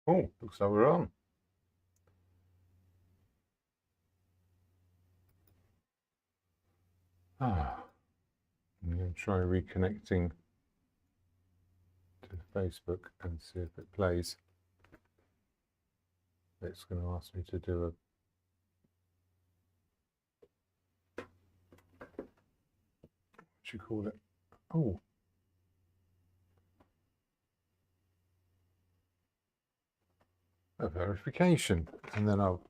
Oh, looks like we're on. I'm going to try reconnecting to Facebook and see if it plays. It's going to ask me to do what you call it? Oh. A verification. And then I'll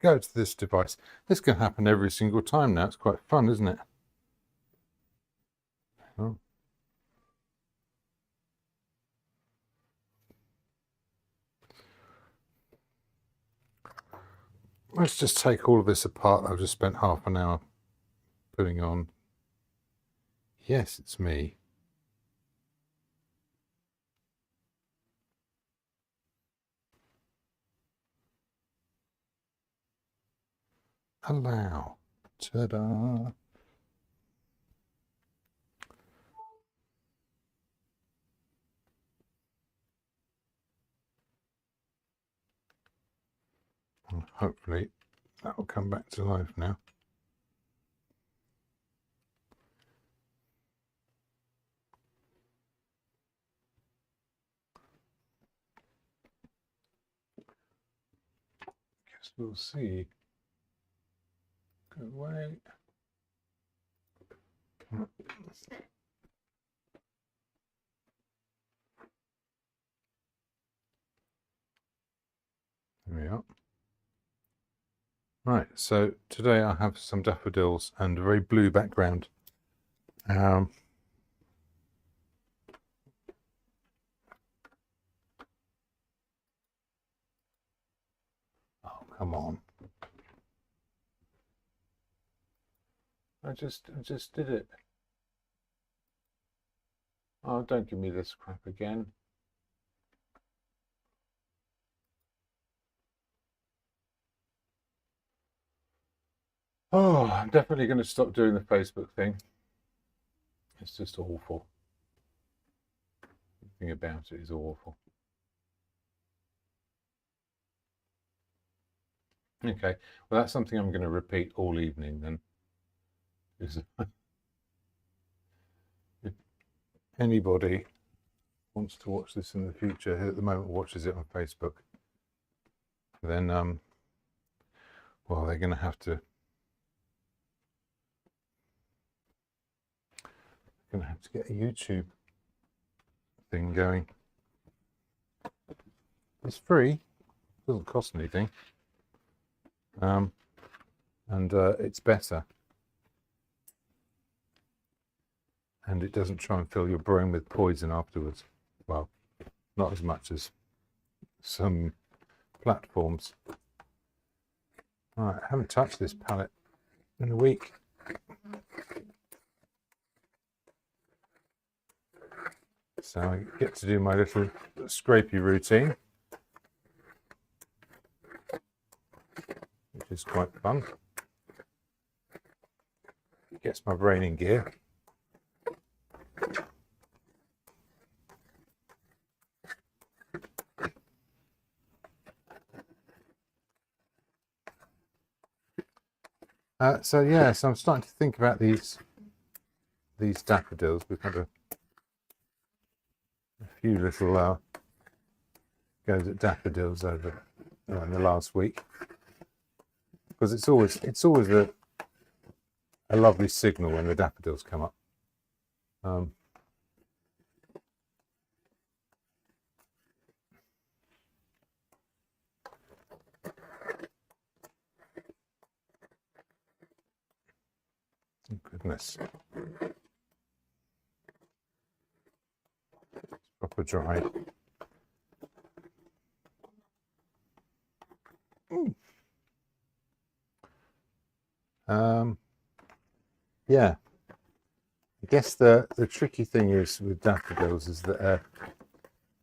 go to this device. This can happen every single time now. It's quite fun, isn't it? Oh. Let's just take all of this apart. I've just spent half an hour putting on. Yes, it's me. Allow. Ta-da. Hopefully that will come back to life now. Guess we'll see. Go away. There we are. Right, so today I have some daffodils and a very blue background. Oh, come on. I just did it. Oh, don't give me this crap again. Oh, I'm definitely going to stop doing the Facebook thing. It's just awful. Everything about it is awful. Okay, well, that's something I'm going to repeat all evening then. If anybody wants to watch this in the future, who at the moment watches it on Facebook, then, well, they're going to have to get a YouTube thing going. It's free, doesn't cost anything, and it's better, and it doesn't try and fill your brain with poison afterwards. Well, not as much as some platforms. All right, I haven't touched this palette in a week. So I get to do my little scrapey routine, which is quite fun. It gets my brain in gear. So yeah, so I'm starting to think about these daffodils. We've had a few little goes at daffodils over in the last week, because it's always a lovely signal when the daffodils come up. Goodness, it's proper dry. Yeah, I guess the tricky thing is with daffodils is that they're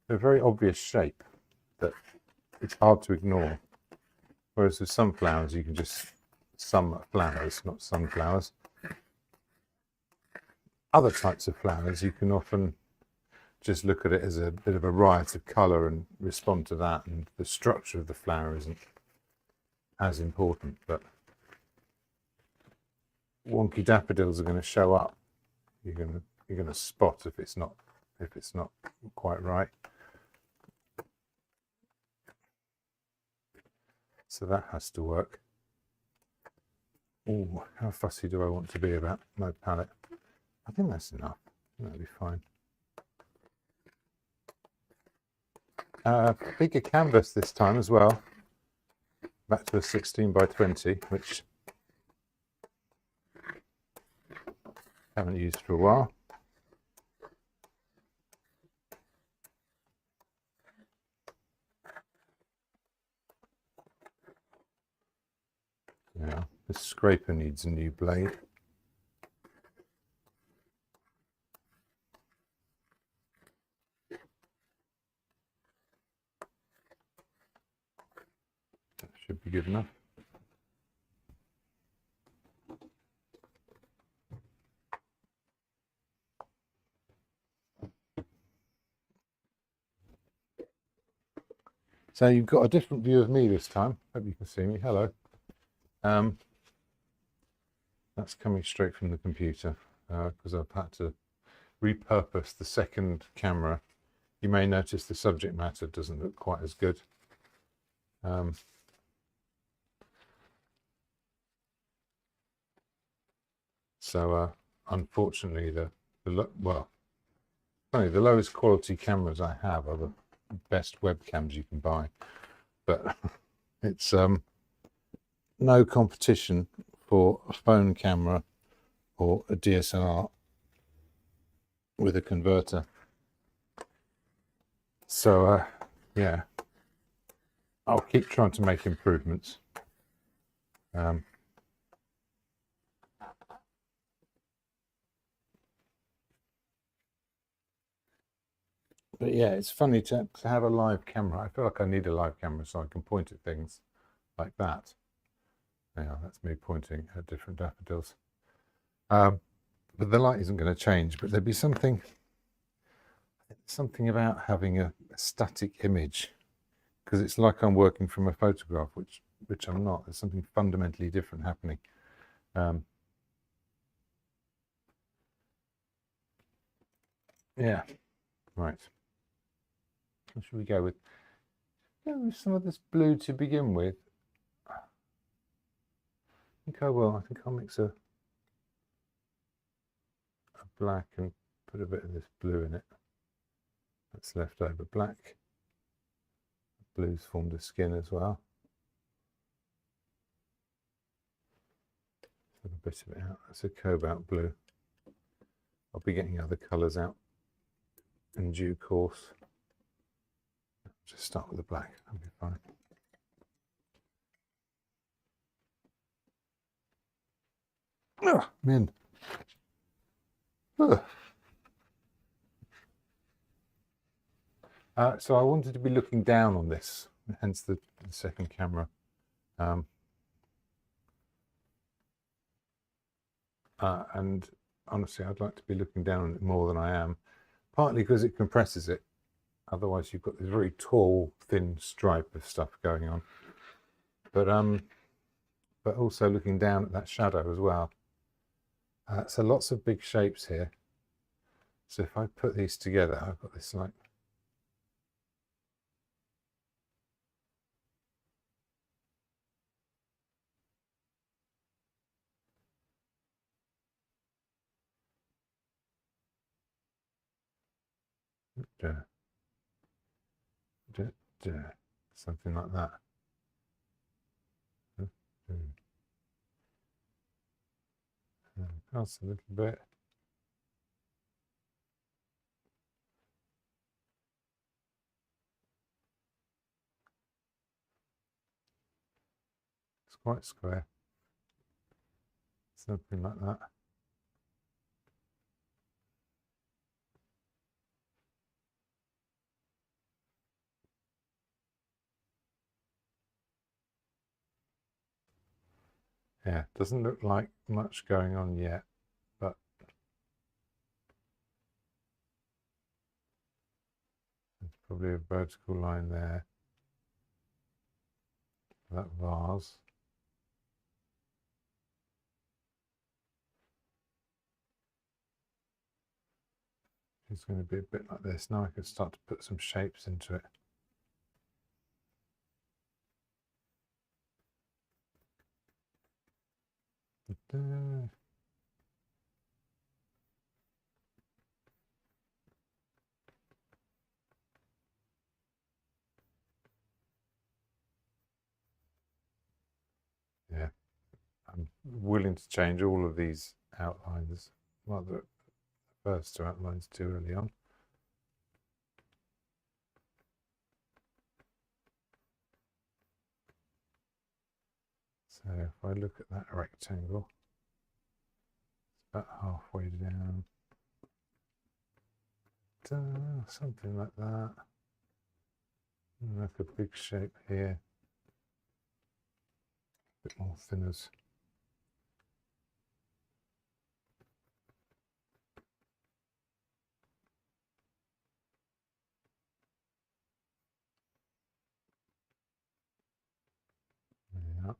a very obvious shape that it's hard to ignore. Whereas with some flowers, you can just, some flowers, not sunflowers. Other types of flowers, you can often just look at it as a bit of a riot of colour and respond to that, and the structure of the flower isn't as important. But wonky daffodils are going to show up. You're going to spot if it's not quite right. So that has to work. Oh, how fussy do I want to be about my palette? I think that's enough. That'll be fine. Bigger canvas this time as well. Back to a 16 by 20, which I haven't used for a while. Yeah, the scraper needs a new blade. That should be good enough. So you've got a different view of me this time. Hope you can see me. Hello. That's coming straight from the computer because I've had to repurpose the second camera. You may notice the subject matter doesn't look quite as good. So unfortunately, the lowest quality cameras I have are the best webcams you can buy, but it's no competition for a phone camera or a DSLR with a converter. So yeah, I'll keep trying to make improvements. But yeah, it's funny to have a live camera. I feel like I need a live camera so I can point at things like that. Yeah, that's me pointing at different daffodils. But the light isn't going to change, but there'd be something about having a static image, because it's like I'm working from a photograph, which I'm not. There's something fundamentally different happening. Yeah, right. What should we go with? Go with some of this blue to begin with. I think I will. I think I'll mix a black and put a bit of this blue in it. That's left over. Black. Blue's formed a skin as well. A bit of it out. That's a cobalt blue. I'll be getting other colours out in due course. Just start with the black. That'll be fine. Oh, I'm in. So I wanted to be looking down on this, hence the second camera. And honestly, I'd like to be looking down on it more than I am, partly because it compresses it. Otherwise, you've got this very tall, thin stripe of stuff going on. But also looking down at that shadow as well. So lots of big shapes here. So if I put these together, I've got this like something like that. Across a little bit. It's quite square. Something like that. Yeah, doesn't look like much going on yet, but probably a vertical line there. That vase. It's going to be a bit like this. Now I can start to put some shapes into it. Yeah, I'm willing to change all of these outlines. Well, the first two outlines too early on. So if I look at that rectangle, it's about halfway down. Something like that. Like a big shape here. A bit more thinners. Yeah.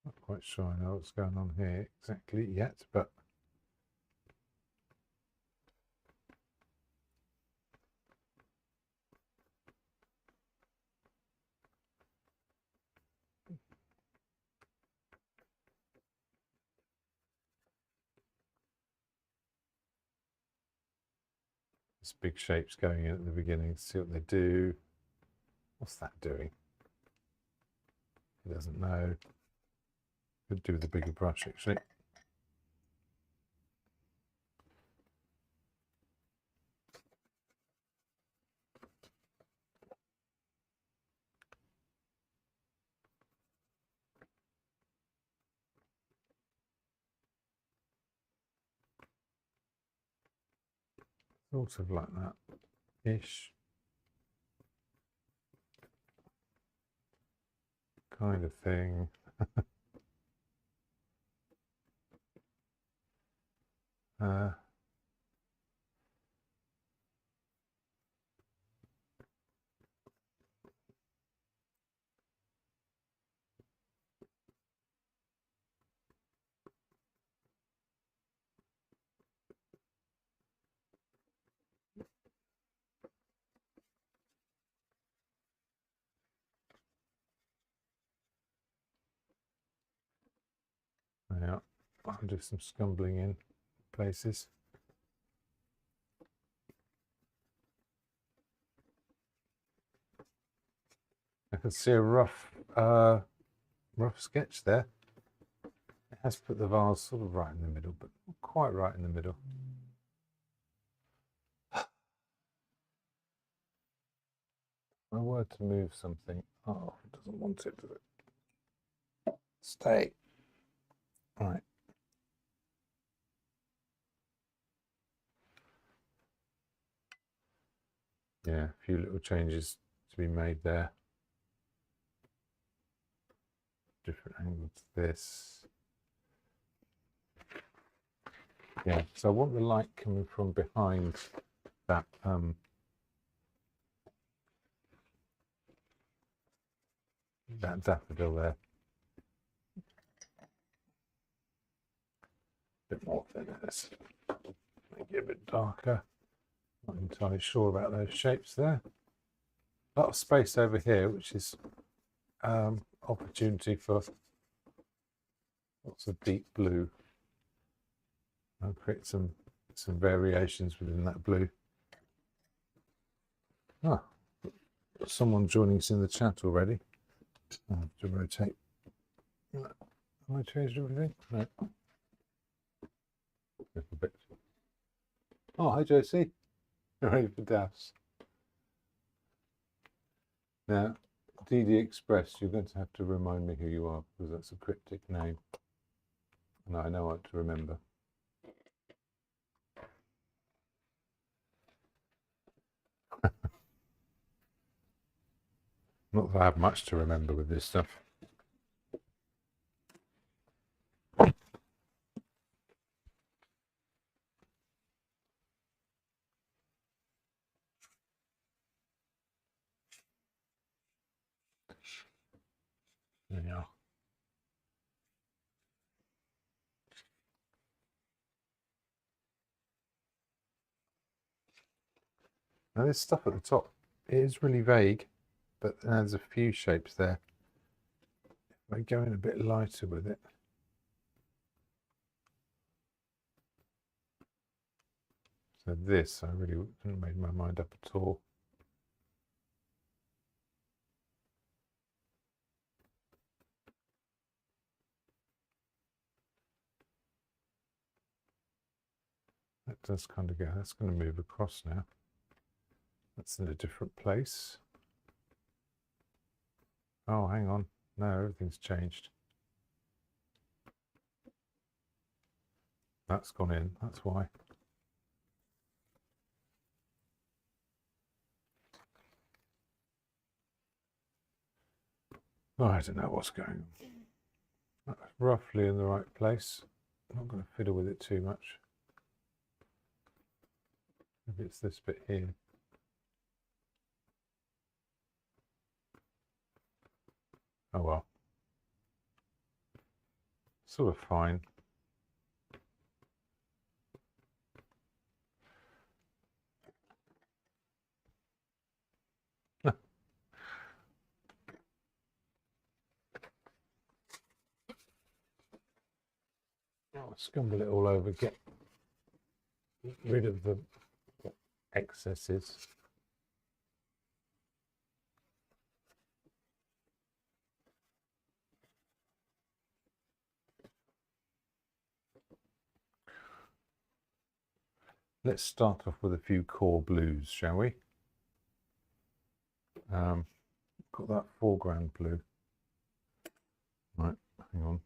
Not quite sure I know what's going on here exactly yet, but there's big shapes going in at the beginning. See what they do. What's that doing? He doesn't know. Could do with a bigger brush actually. Sort of like that ish. Kind of thing. Yeah, I'll do some scumbling in places. I can see a rough sketch there. It has put the vase sort of right in the middle, but not quite right in the middle. If I were to move something, oh, it doesn't want it, does it? Stay. Right. Yeah, a few little changes to be made there. Different angle to this. Yeah, so I want the light coming from behind that that daffodil there. A bit more thinness. Make it a bit darker. Not entirely sure about those shapes there. A lot of space over here, which is opportunity for lots of deep blue. I'll create some variations within that blue. Ah, got someone joining us in the chat already. I have to rotate. Have I changed everything? No. A little bit. Oh, hi Josie. You're ready for DAFs. Now, DD Express, you're going to have to remind me who you are because that's a cryptic name. And I know what to remember. Not that I have much to remember with this stuff. There you are. Now this stuff at the top, it is really vague, but there's a few shapes there. If I go in a bit lighter with it. So this, I really haven't made my mind up at all. That does kind of go, that's going to move across now. That's in a different place. Oh, hang on. No, everything's changed. That's gone in, that's why. Oh, I don't know what's going on. That's roughly in the right place. I'm not going to fiddle with it too much. Maybe it's this bit here. Oh well. Sort of fine. I'll scumble it all over, get rid of the excesses. Let's start off with a few core blues, shall we? Got that foreground blue. Right, hang on.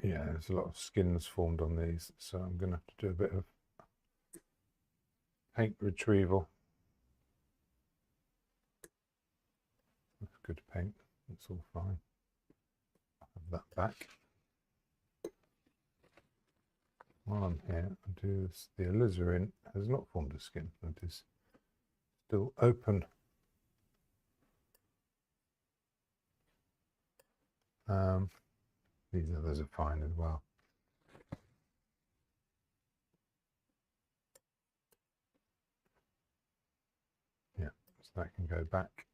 Yeah, there's a lot of skins formed on these, so I'm going to have to do a bit of paint retrieval. That's good paint, that's all fine. I'll have that back. While I'm here, I'll do this. The alizarin has not formed a skin, it is still open. These others are fine as well. Yeah, so that can go back.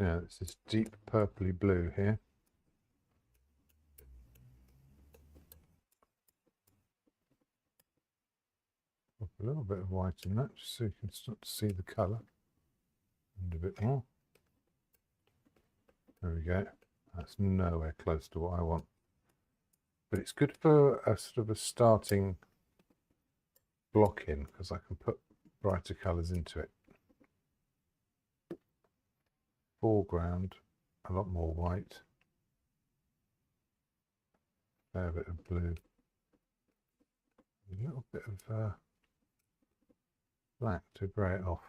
Yeah, it's this deep purpley blue here. Put a little bit of white in that, just so you can start to see the colour. And a bit more. There we go. That's nowhere close to what I want. But it's good for a sort of a starting block in, because I can put brighter colours into it. Foreground, a lot more white. A bit of blue. A little bit of black to grey it off.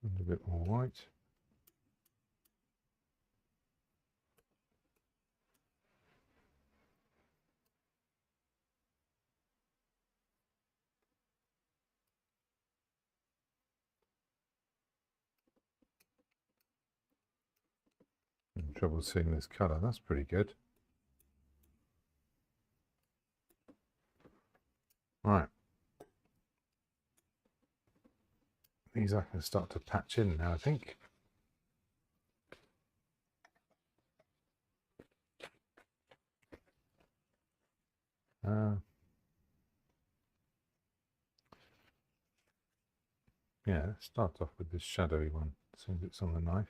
And a bit more white. Trouble seeing this colour, that's pretty good. Right. These I can start to patch in now, I think. Yeah, let's start off with this shadowy one as soon as it's on the knife.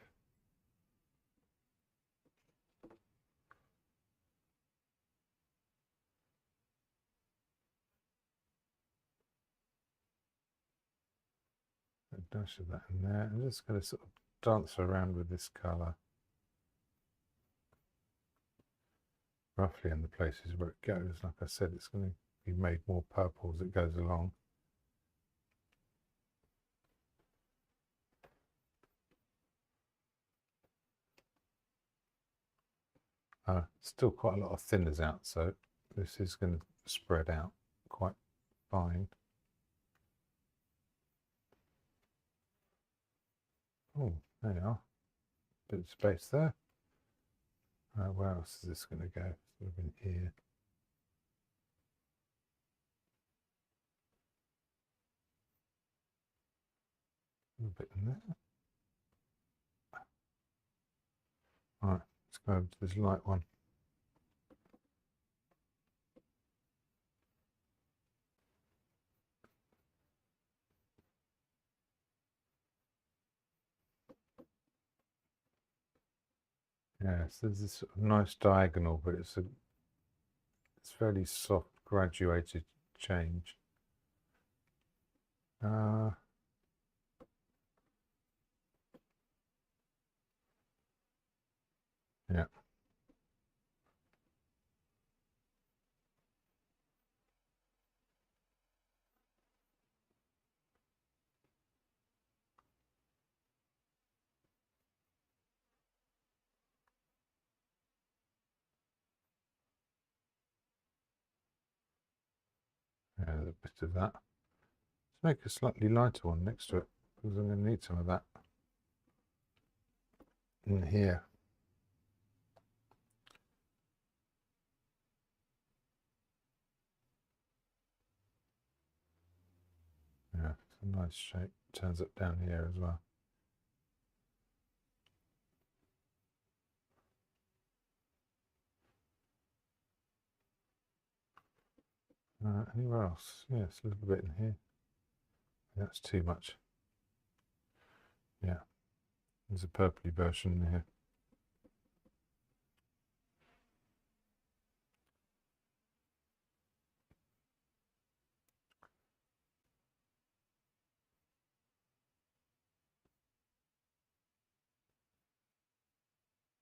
A dash of that in there. I'm just going to sort of dance around with this colour roughly in the places where it goes. Like I said, it's going to be made more purple as it goes along. Still quite a lot of thinners out, so this is going to spread out quite fine. Oh, there you are. Bit of space there. Where else is this going to go? Sort of in here. A little bit in there. Alright, let's go over to this light one. Yeah, so there's this sort of nice diagonal, but it's fairly soft, graduated change. Yeah, there's a bit of that. Let's make a slightly lighter one next to it, because I'm going to need some of that in here. Yeah, it's a nice shape. Turns up down here as well. Anywhere else? Yes, a little bit in here. That's too much. Yeah, there's a purpley version in here.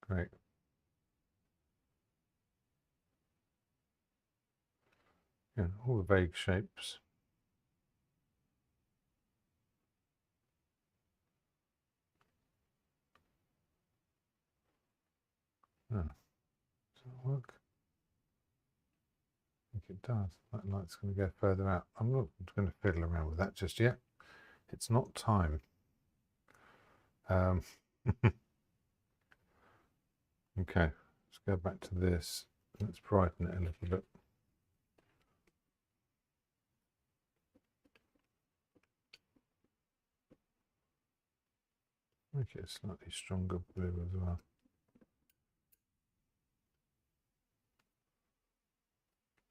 Great. Yeah, all the vague shapes. Oh, does that work? I think it does. That light's going to go further out. I'm not going to fiddle around with that just yet. It's not time. Okay, let's go back to this. Let's brighten it a little bit. Make it a slightly stronger blue as well.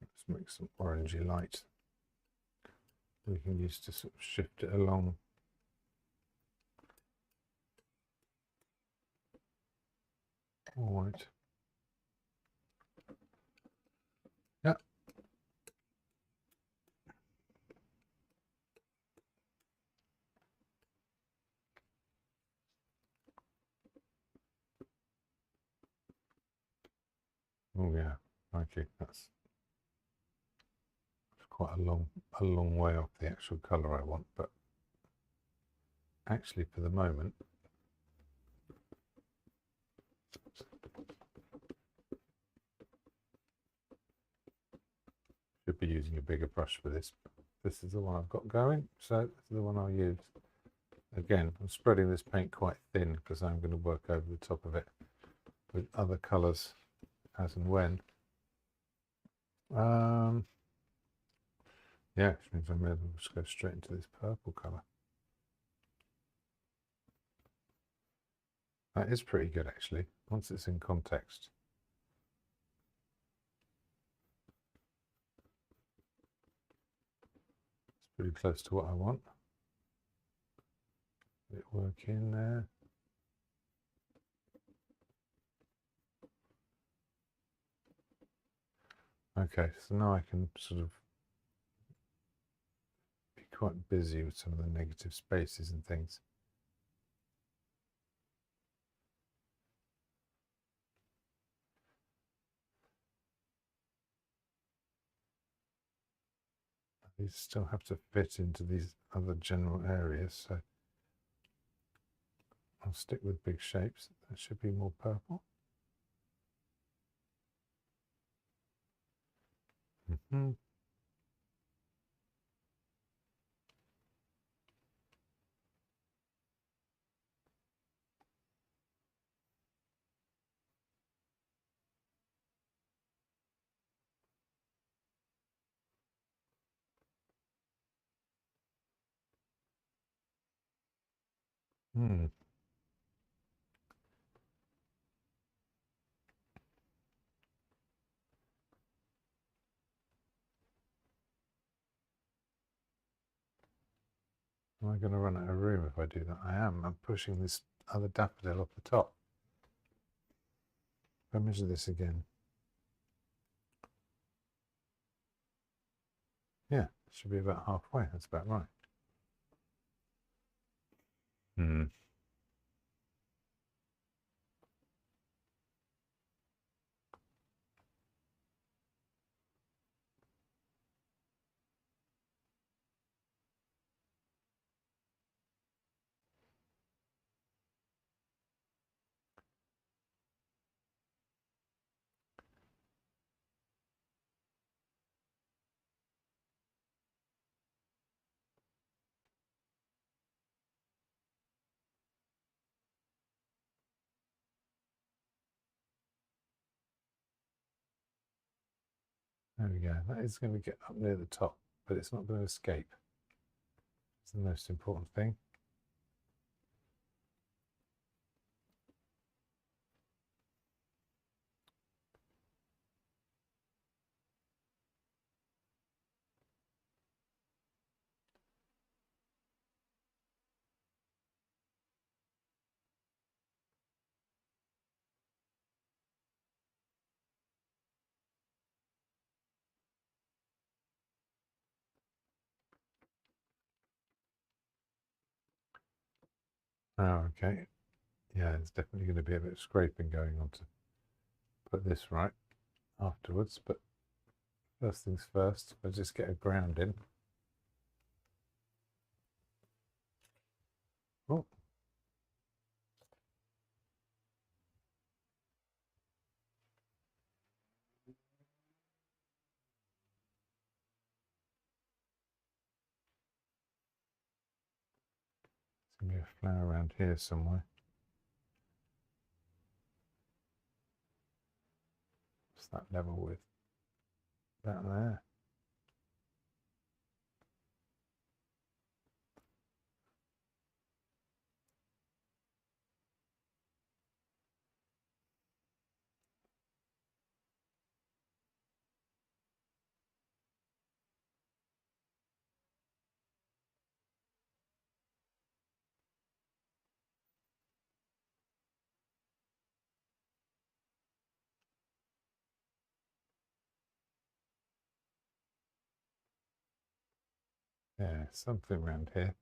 Let's make some orangey light. We can use to sort of shift it along. All right. Yeah. Oh yeah. Okay, that's quite a long way off the actual colour I want, but actually for the moment should be using a bigger brush for this. This is the one I've got going, so this is the one I'll use. Again, I'm spreading this paint quite thin because I'm going to work over the top of it with other colours as and when. Yeah, which means I may as well just go straight into this purple colour. That is pretty good actually, once it's in context. It's pretty close to what I want. work in there. Okay, so now I can sort of be quite busy with some of the negative spaces and things. These still have to fit into these other general areas, so I'll stick with big shapes. That should be more purple. Mm-hmm. Hmm. Am I going to run out of room if I do that? I am. I'm pushing this other daffodil off the top. If I measure this again. Yeah, it should be about halfway. That's about right. Hmm. There we go. That is going to get up near the top, but it's not going to escape. It's the most important thing. Oh, okay. Yeah, there's definitely going to be a bit of scraping going on to put this right afterwards, but first things first, I'll just get a ground in. Oh. There's going to be a flower around here somewhere. What's that level with? That there. Yeah, something around here.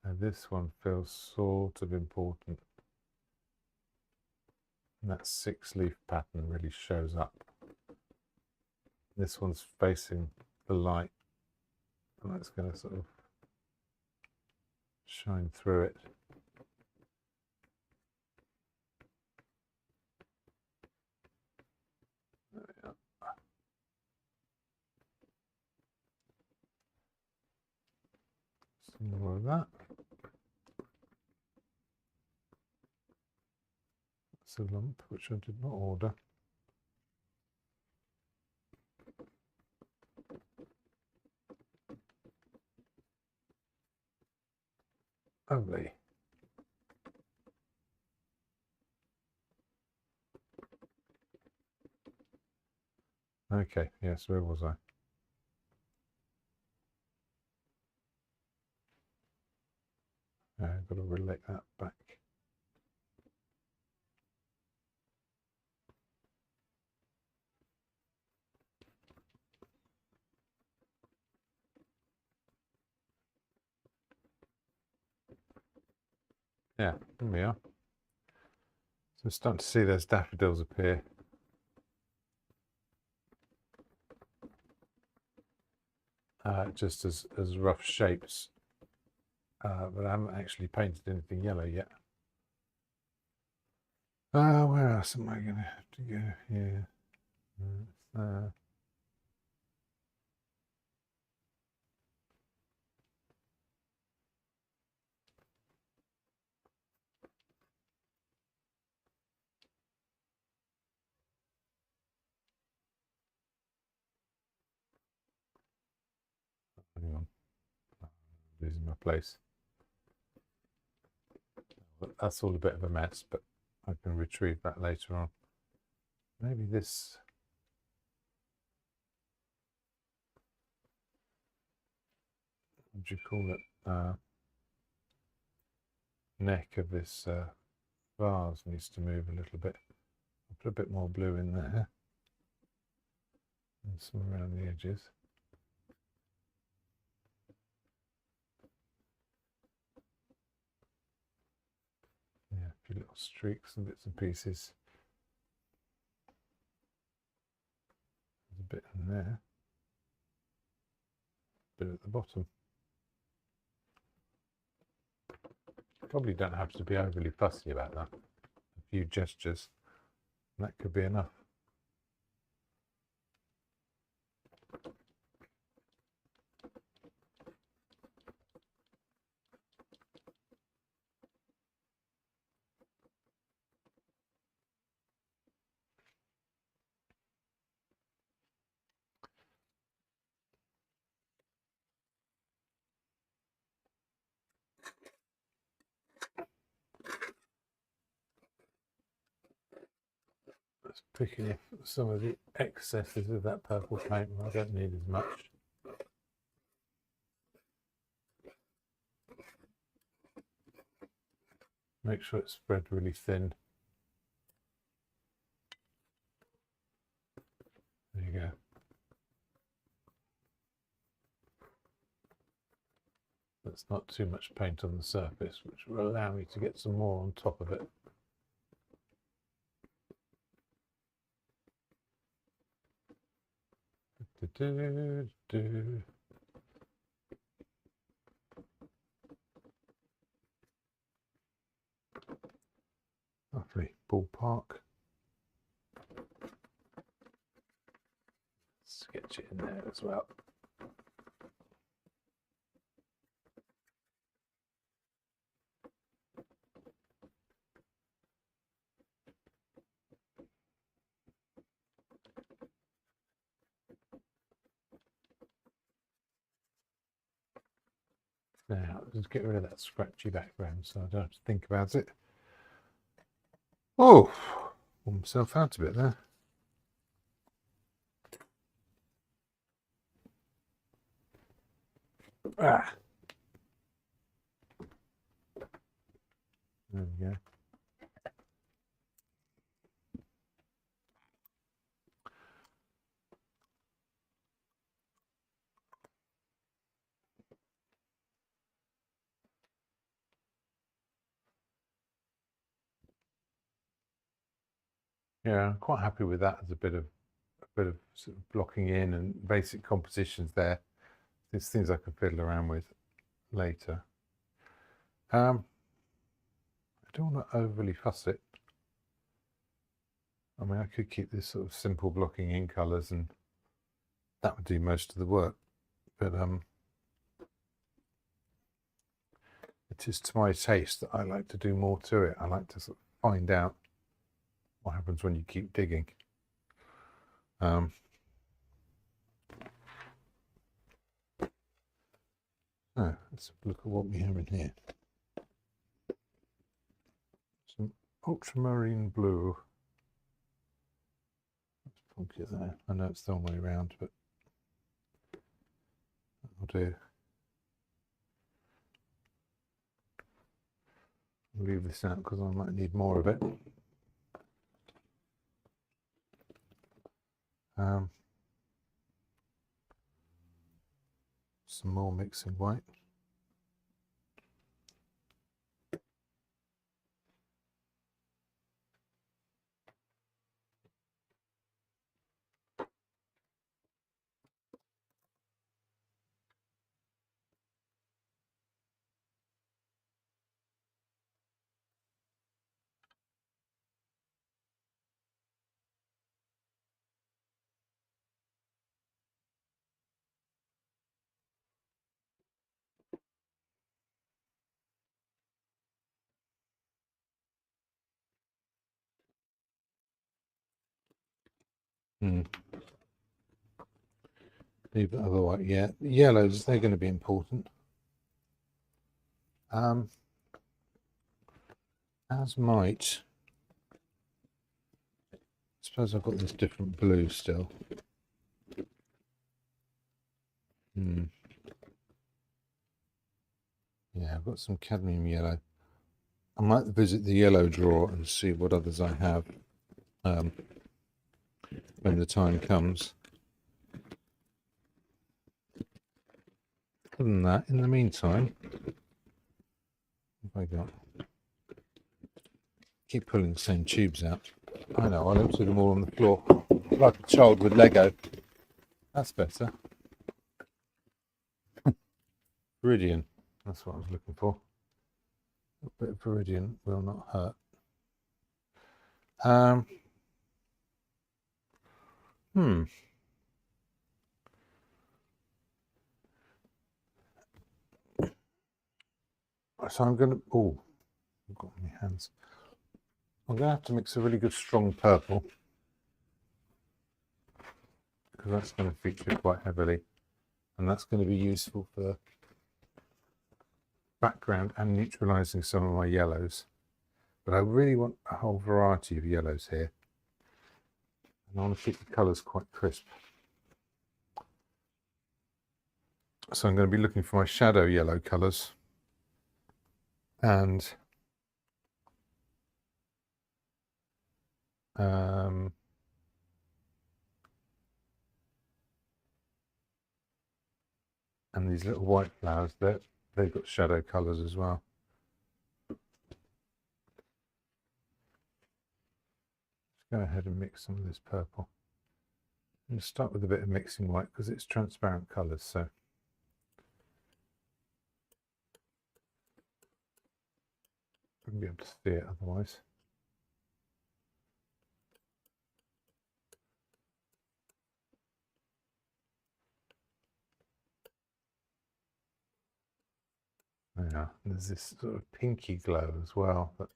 Now this one feels sort of important. And that 6-leaf pattern really shows up. This one's facing the light, and that's going to sort of shine through it. There we are. Some more of that. That's a lump which I did not order. Lovely. Okay, yes, where was I? Yeah, there we are. So I'm starting to see those daffodils appear. Just as rough shapes, but I haven't actually painted anything yellow yet. Where else am I going to have to go here? Hang on, I'm losing my place. That's all a bit of a mess, but I can retrieve that later on. Maybe this. What do you call it? Neck of this vase needs to move a little bit. I'll put a bit more blue in there and some around the edges. Yeah, a few little streaks and bits and pieces. There's a bit in there, a bit at the bottom. Probably don't have to be overly fussy about that. A few gestures, and that could be enough. Just picking up some of the excesses of that purple paint. I don't need as much. Make sure it's spread really thin. There you go. That's not too much paint on the surface, which will allow me to get some more on top of it. Lovely ballpark. Sketch it in there as well. Now, just get rid of that scratchy background so I don't have to think about it. Oh, pulled myself out a bit there. Ah. There we go. Yeah, I'm quite happy with that as a bit of sort of blocking in and basic compositions there. There's things I can fiddle around with later. I don't want to overly fuss it. I mean, I could keep this sort of simple blocking in colours and that would do most of the work, but it is to my taste that I like to do more to it. I like to sort of find out what happens when you keep digging. Let's look at what we have in here. Some ultramarine blue. Let's plonk it there. I know it's the wrong way around, but that'll do. I'll leave this out because I might need more of it. Some more mixing white. Leave the other white. Yeah, yellows, they're going to be important. As might. I suppose I've got this different blue still. Yeah, I've got some cadmium yellow. I might visit the yellow drawer and see what others I have when the time comes. Other than that, in the meantime, what have I got? Keep pulling the same tubes out. I know, I emptied them all on the floor like a child with Lego. That's better. Viridian, that's what I was looking for. A bit of Viridian will not hurt. So I'm going to, I've got my hands. I'm going to have to mix a really good strong purple, because that's going to feature quite heavily, and that's going to be useful for background and neutralizing some of my yellows. But I really want a whole variety of yellows here, and I want to keep the colours quite crisp. So I'm going to be looking for my shadow yellow colours, and these little white flowers, they've got shadow colours as well. Let's go ahead and mix some of this purple. I'm going to start with a bit of mixing white because it's transparent colours, so I wouldn't be able to see it otherwise. Yeah, there's this sort of pinky glow as well, but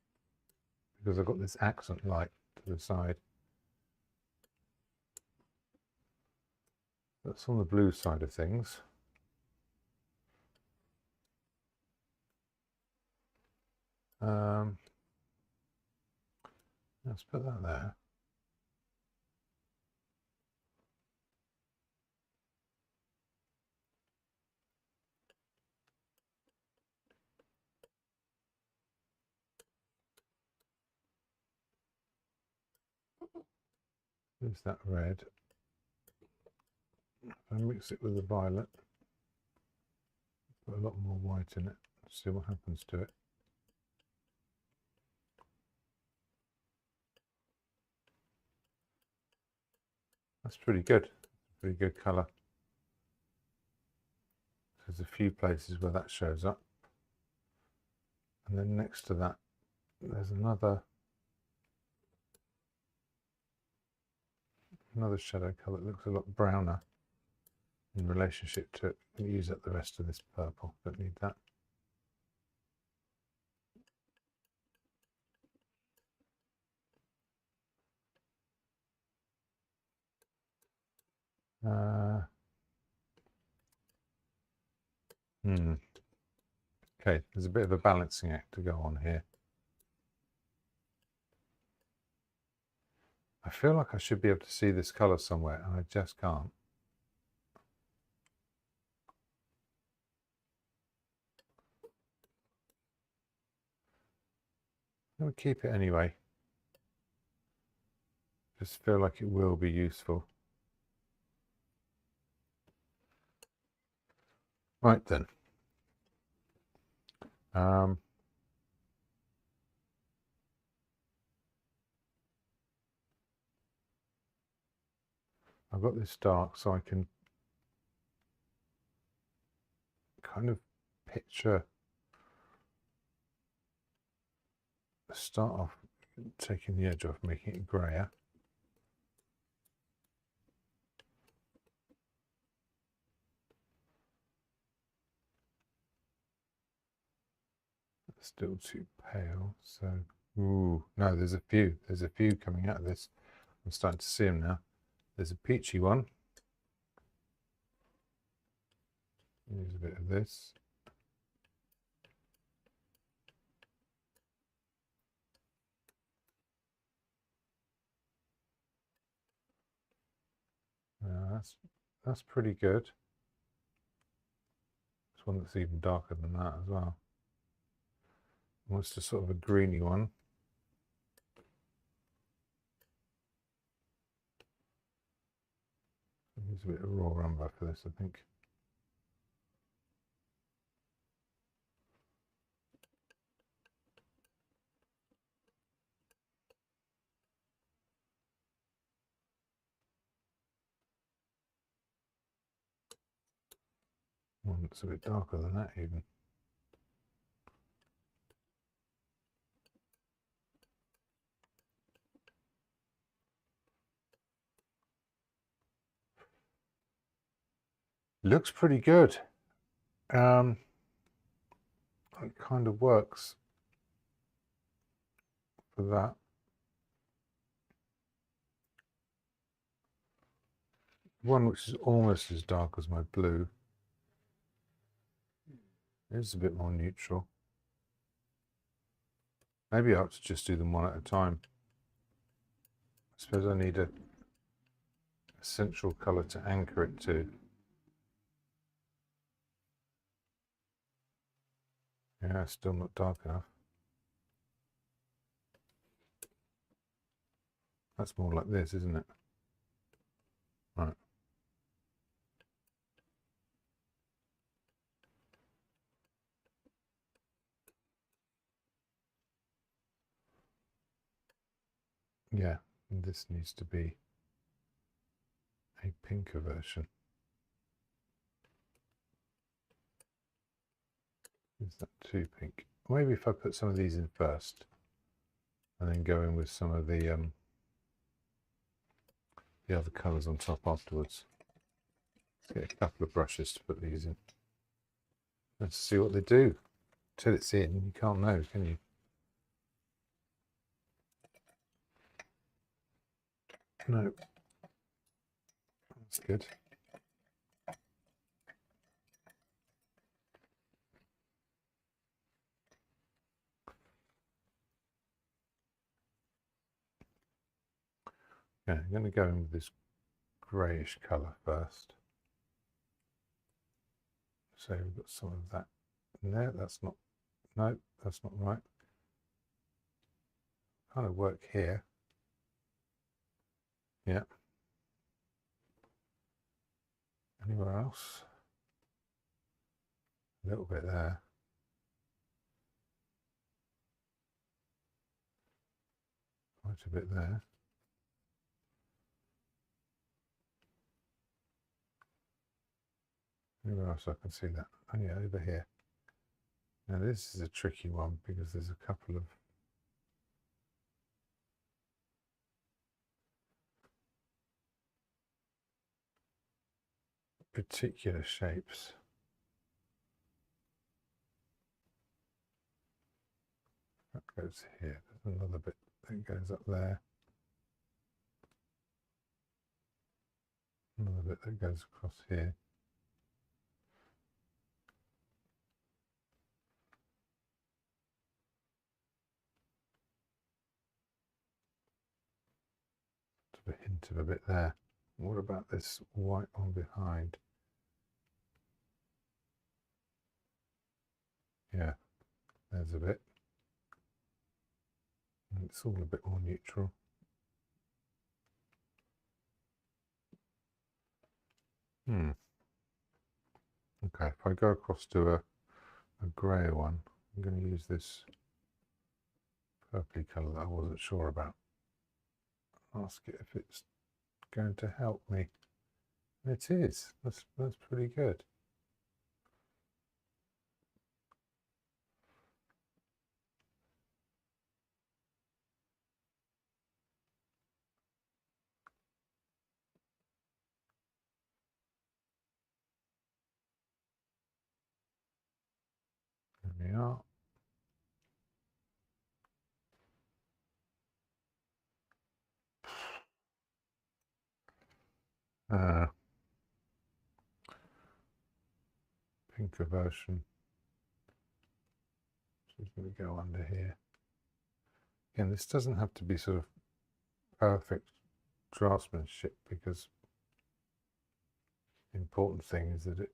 because I've got this accent light to the side. That's on the blue side of things. Let's put that there. There's that red. I mix it with the violet. Put a lot more white in it. See what happens to it. That's pretty good. Pretty good colour. There's a few places where that shows up. And then next to that, there's another shadow colour that looks a lot browner in relationship to it. I'm going to use up the rest of this purple. Don't need that. Okay, there's a bit of a balancing act to go on here. I feel like I should be able to see this colour somewhere, and I just can't. I'm going to keep it anyway. Just feel like it will be useful. Right then. I've got this dark, so I can kind of picture, start off taking the edge off, making it grayer. It's still too pale, so no, there's a few coming out of this. I'm starting to see them now. There's a peachy one. Use a bit of this. That's pretty good. This one that's even darker than that as well. Wants to sort of a greeny one. Use a bit of raw umber for this, I think. One that's a bit darker than that even. Looks pretty good. It kind of works for that. One which is almost as dark as my blue is a bit more neutral. Maybe I ought to just do them one at a time. I suppose I need a central colour to anchor it to. Yeah, still not dark enough. That's more like this, isn't it? Right. Yeah, and this needs to be a pinker version. Is that too pink? Maybe if I put some of these in first and then go in with some of the other colours on top afterwards. Let's get a couple of brushes to put these in. Let's see what they do. Till it's in, you can't know, can you? No. That's good. Okay, I'm going to go in with this greyish colour first. So we've got some of that in there. That's not, no, that's not right. Kind of work here. Yeah. Anywhere else? A little bit there. Quite a bit there. Anywhere else I can see that? Oh yeah, over here. Now this is a tricky one because there's a couple of particular shapes. That goes here. There's another bit that goes up there. Another bit that goes across here. A hint of a bit there. What about this white one behind? Yeah, there's a bit. And it's all a bit more neutral. Okay, if I go across to a grey one, I'm going to use this purpley colour that I wasn't sure about. Ask it if it's going to help me. It is. That's pretty good. There we are. pinker version. She's going to go under here. Again, this doesn't have to be sort of perfect draftsmanship, because the important thing is that it,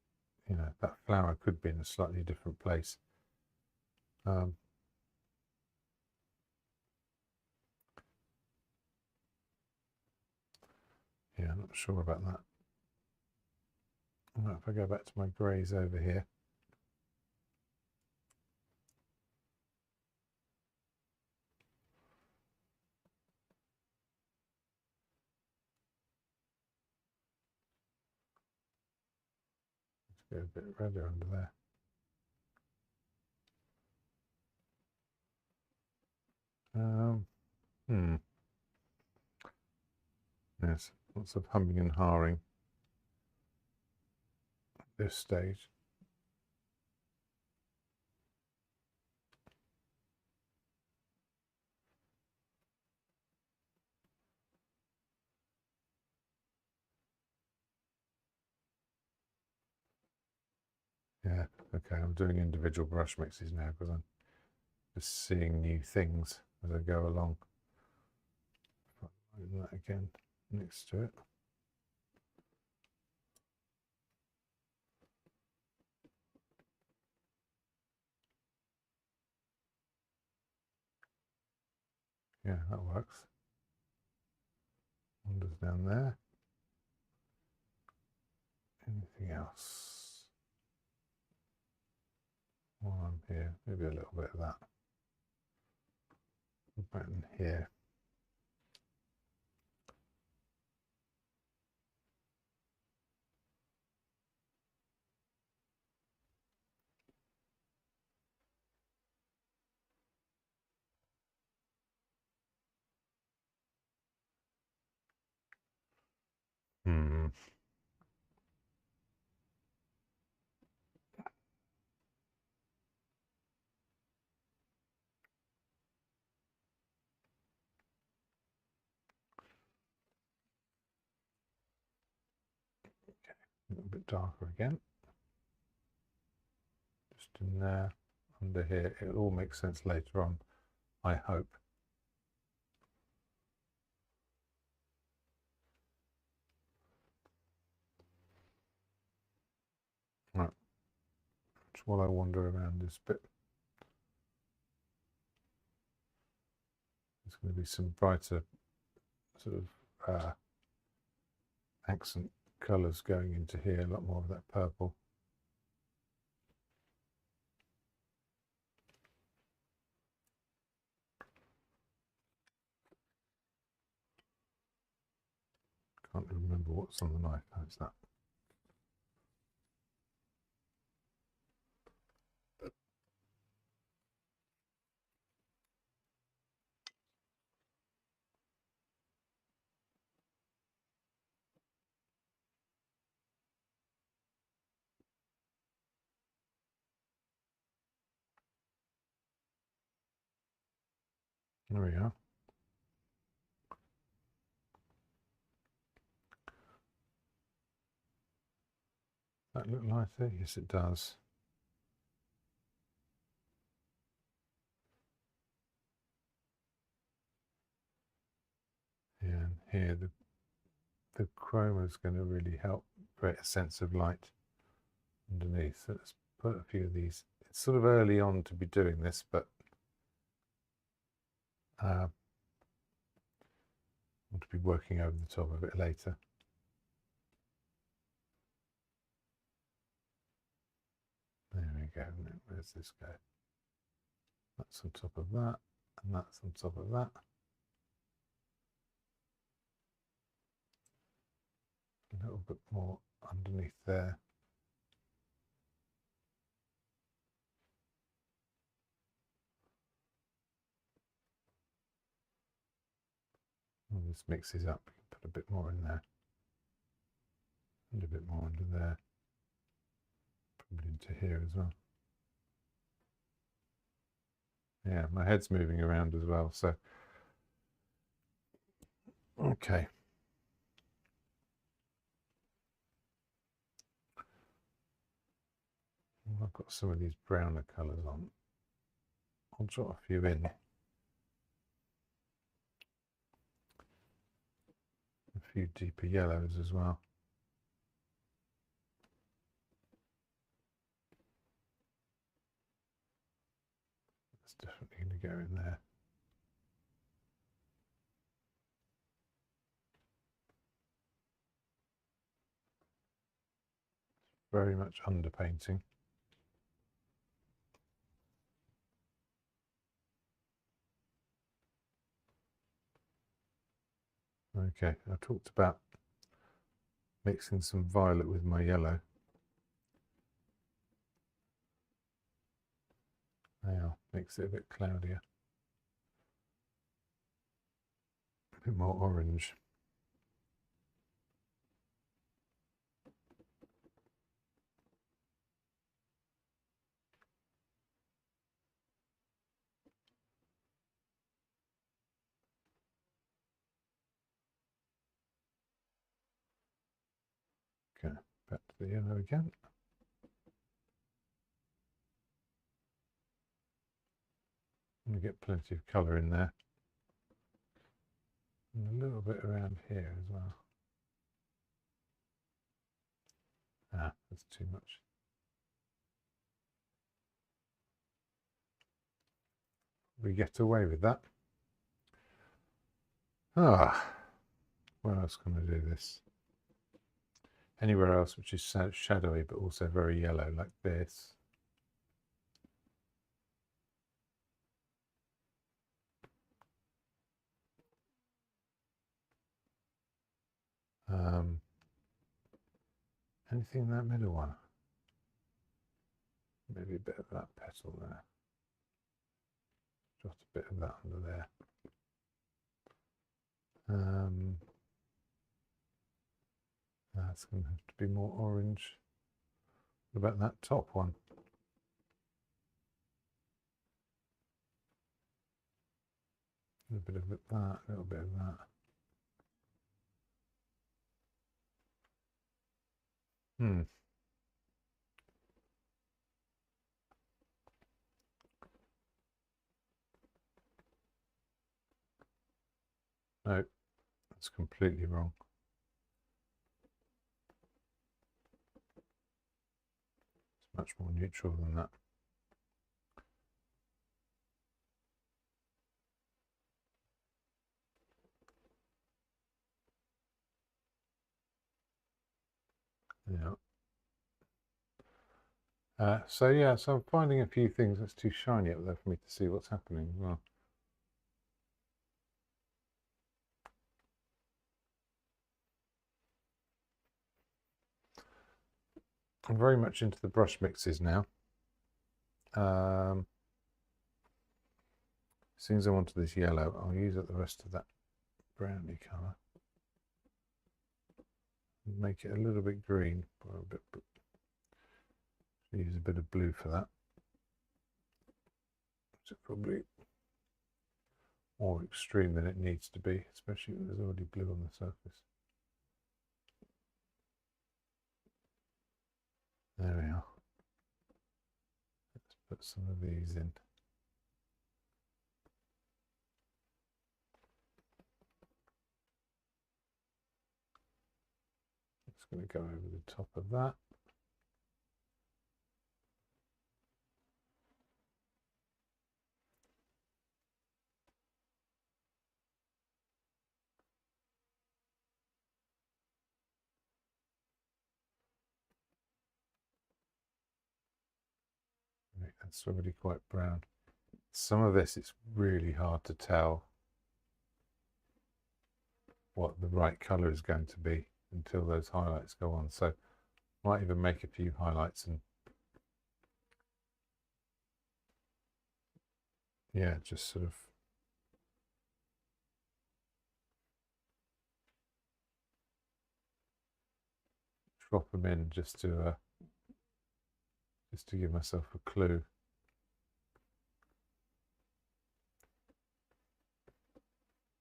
you know, that flower could be in a slightly different place. Yeah, I'm not sure about that. Right, if I go back to my greys over here, let's go a bit redder under there. Yes, lots of humming and hawing at this stage. Yeah, okay, I'm doing individual brush mixes now because I'm just seeing new things as I go along. Open that again next to it. Yeah, that works. Wanders down there. Anything else? While I'm here, maybe a little bit of that. Back in here. Okay, a little bit darker again. Just in there, under here. It'll all make sense later on, I hope. Right. Just while I wander around this bit, there's going to be some brighter sort of accent colours going into here, a lot more of that purple. Can't remember what's on the knife. How's that? There we are. That look lighter? Yes, it does. Yeah, and here the chroma is going to really help create a sense of light underneath. So let's put a few of these. It's sort of early on to be doing this, but I want to be working over the top of it later. There we go. Where's this go? That's on top of that, and that's on top of that. A little bit more underneath there. When this mixes up, you can put a bit more in there. And a bit more under there. Probably into here as well. Yeah, my head's moving around as well, so. Okay. I've got some of these browner colours on. I'll jot a few in. A few deeper yellows as well. That's definitely going to go in there. Very much underpainting. Okay, I talked about mixing some violet with my yellow. Now, makes it a bit cloudier. A bit more orange. Okay, back to the yellow again. And we get plenty of colour in there. And a little bit around here as well. Ah, that's too much. We get away with that. Ah, where else can I do this? Anywhere else which is shadowy but also very yellow, like this. Anything in that middle one? Maybe a bit of that petal there. Just a bit of that under there. That's going to have to be more orange. What about that top one? A little bit of that, a little bit of that. No, that's completely wrong. It's much more neutral than that. Yeah. So I'm finding a few things that's too shiny up there for me to see what's happening as well. I'm very much into the brush mixes now. As soon as I want this yellow, I'll use up the rest of that browny colour. Make it a little bit green, or a bit. Use a bit of blue for that. It's probably more extreme than it needs to be, especially when there's already blue on the surface. There we are. Let's put some of these in. It's going to go over the top of that. That's already quite brown. Some of this, it's really hard to tell what the right colour is going to be until those highlights go on. So I might even make a few highlights and just sort of drop them in just to give myself a clue.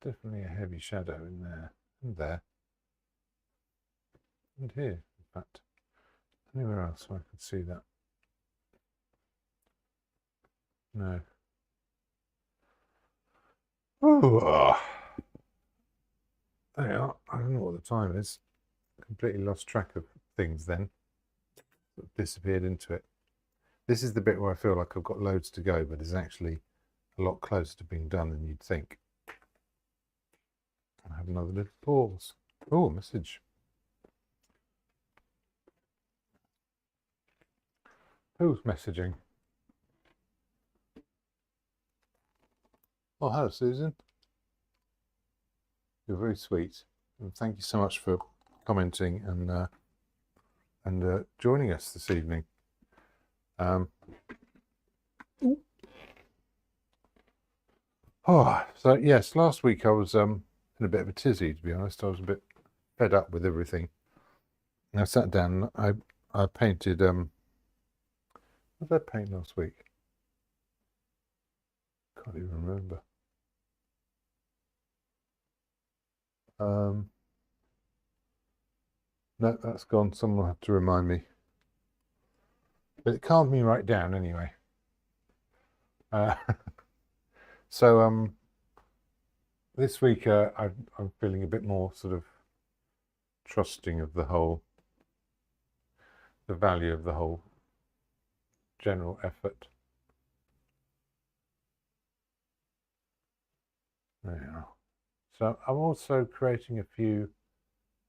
Definitely a heavy shadow in there, and there, and here, in fact. Anywhere else where I could see that? No. Oh, there you are. I don't know what the time is. Completely lost track of things then. Sort of disappeared into it. This is the bit where I feel like I've got loads to go, but it's actually a lot closer to being done than you'd think. I have another little pause. Oh, a message. Who's messaging? Oh, hello, Susan. You're very sweet. And thank you so much for commenting and joining us this evening. So yes, last week I was in a bit of a tizzy, to be honest. I was a bit fed up with everything. And I sat down and I painted what did I paint last week? Can't even remember. No, that's gone. Someone will have to remind me. But it calmed me right down anyway. So this week I'm feeling a bit more sort of trusting of the value of the whole general effort. There you are. So I'm also creating a few,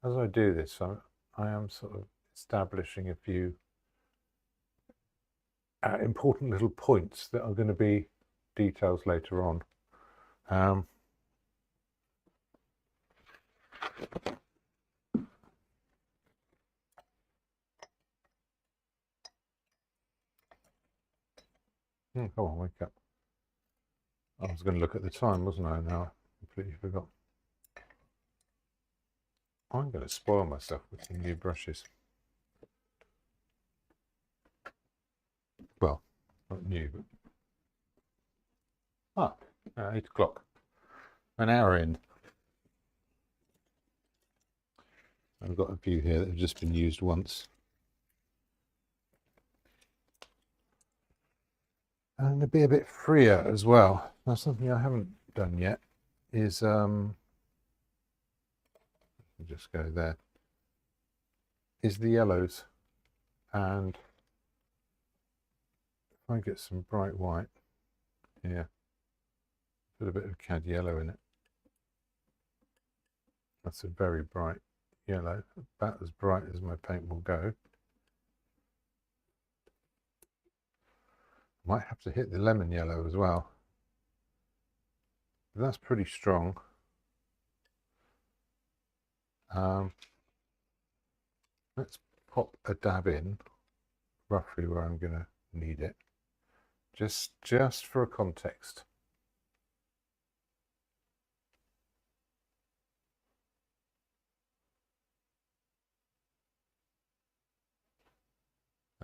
as I do this, I am sort of establishing a few important little points that are going to be details later on. Oh, come on, wake up. I was going to look at the time, wasn't I? Now I completely forgot. I'm going to spoil myself with some new brushes. Well, not new, but 8 o'clock, an hour in. I've got a few here that have just been used once. And to be a bit freer as well. Now, something I haven't done yet is just go there, is the yellows. And if I get some bright white here, put a bit of cad yellow in it. That's a very bright yellow, about as bright as my paint will go. Might have to hit the lemon yellow as well. But that's pretty strong. Let's pop a dab in, roughly where I'm going to need it, just for a context.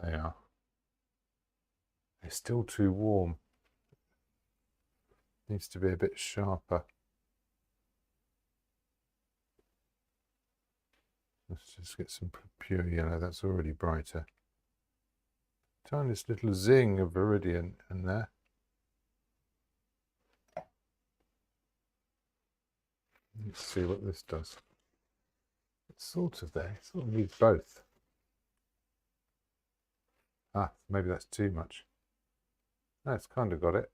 There you are. It's still too warm. Needs to be a bit sharper. Let's just get some pure yellow. That's already brighter. Tiniest little zing of viridian in there. Let's see what this does. It's sort of there. It sort of needs both. Ah, maybe that's too much. No, it's kind of got it.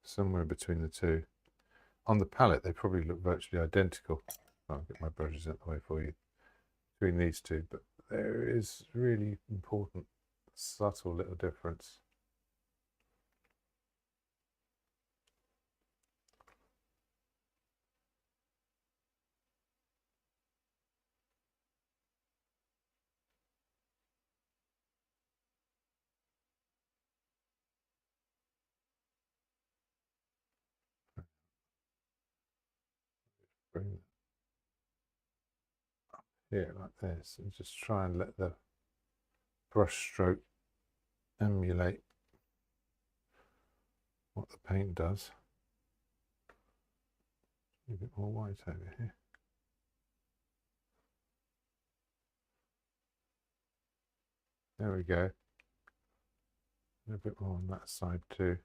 Somewhere between the two. On the palette, they probably look virtually identical. I'll get my brushes out the way for you. Between these two, but there is really important, subtle little difference. Bring it up here like this and just try and let the brush stroke emulate what the paint does. A bit more white over here. There we go. A bit more on that side too.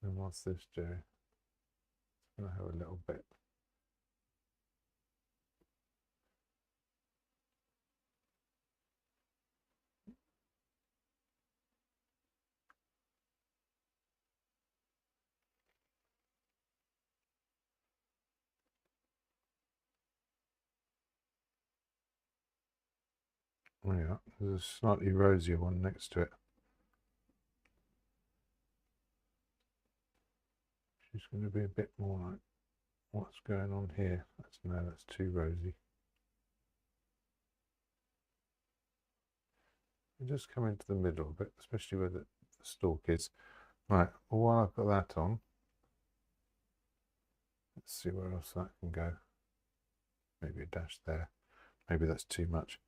And what's this do? It's going to have a little bit. Oh yeah, there's a slightly rosier one next to it. She's going to be a bit more like what's going on here. That's too rosy. You just come into the middle a bit, especially where the stalk is. Right, well, while I've got that on, let's see where else that can go. Maybe a dash there. Maybe that's too much.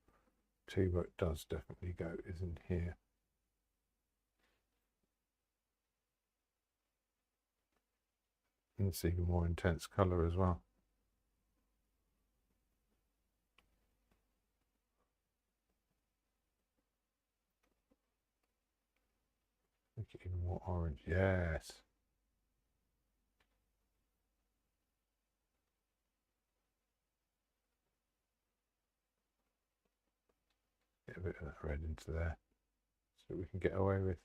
Tell you where it does definitely go is in here. And it's even more intense colour as well. Make it even more orange. Yes. Get a bit of that red into there so we can get away with,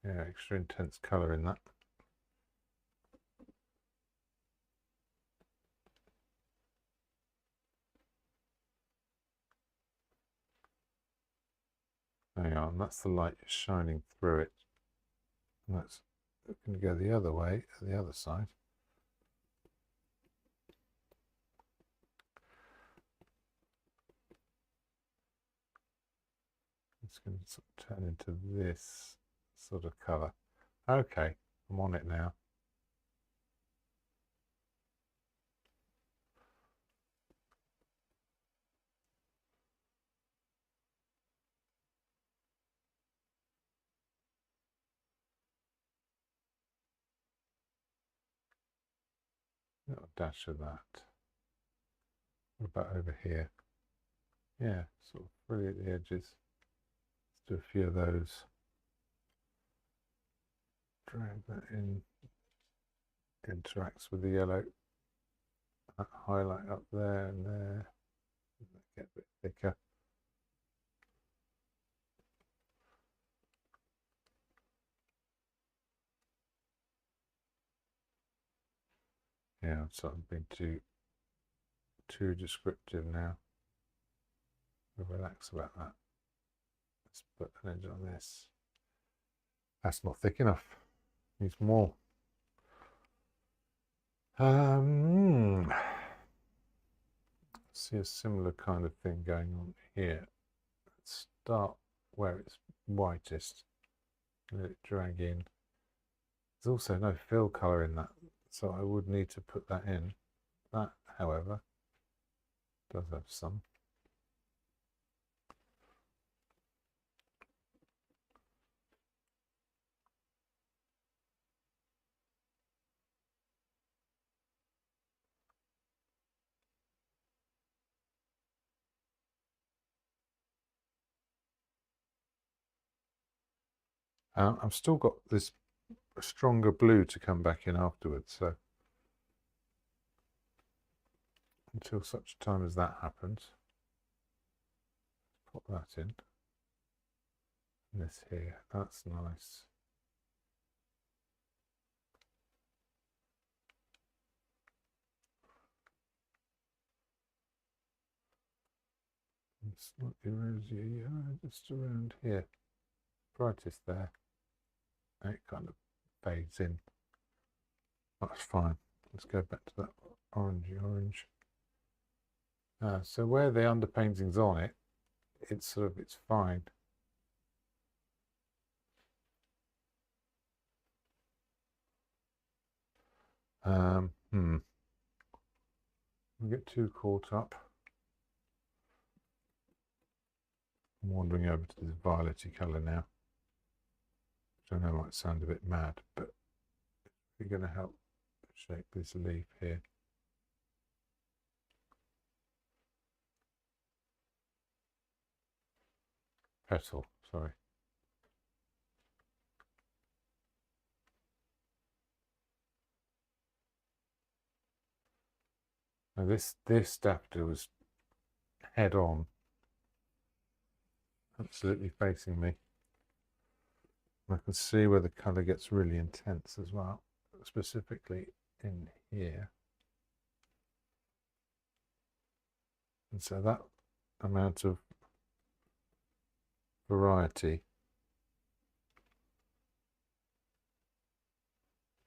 yeah, extra intense colour in that. There you are, and that's the light shining through it. And that's going to go the other way, the other side. It's going to sort of turn into this sort of colour. Okay, I'm on it now. A little dash of that. What about over here? Yeah, sort of really at the edges. Let's do a few of those. Drag that in. Interacts with the yellow. That highlight up there and there. Get a bit thicker. Yeah, so I'm being too descriptive now. I'll relax about that. Let's put an edge on this. That's not thick enough. Needs more. See a similar kind of thing going on here. Let's start where it's whitest. Let it drag in. There's also no fill colour in that, so I would need to put that in. That, however, does have some. I've still got this stronger blue to come back in afterwards, so until such time as that happens, pop that in. And this here, that's nice. Slightly rosier, yeah, just around here. Brightest there. And it kind of fades in. That's fine. Let's go back to that orangey orange. So where the underpainting's on it, it's fine. We get too caught up. I'm wandering over to this violetty colour now, which I know might sound a bit mad, but we're going to help shape this leaf here. petal, sorry. Now this daffodil was head on, absolutely facing me. I can see where the colour gets really intense as well, specifically in here. And so that amount of variety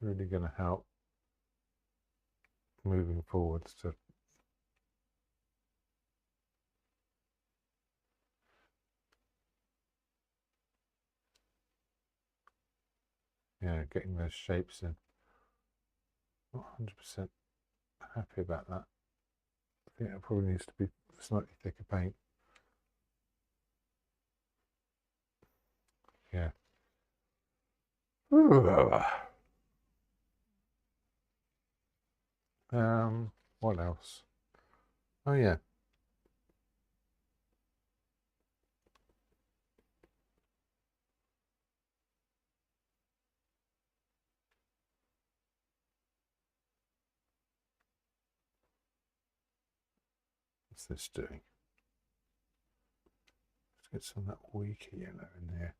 really going to help moving forwards to getting those shapes in. Not 100% happy about that. I think it probably needs to be slightly thicker paint. Yeah. What else? Oh yeah. What's this doing? Let's get some of that weaker yellow in there.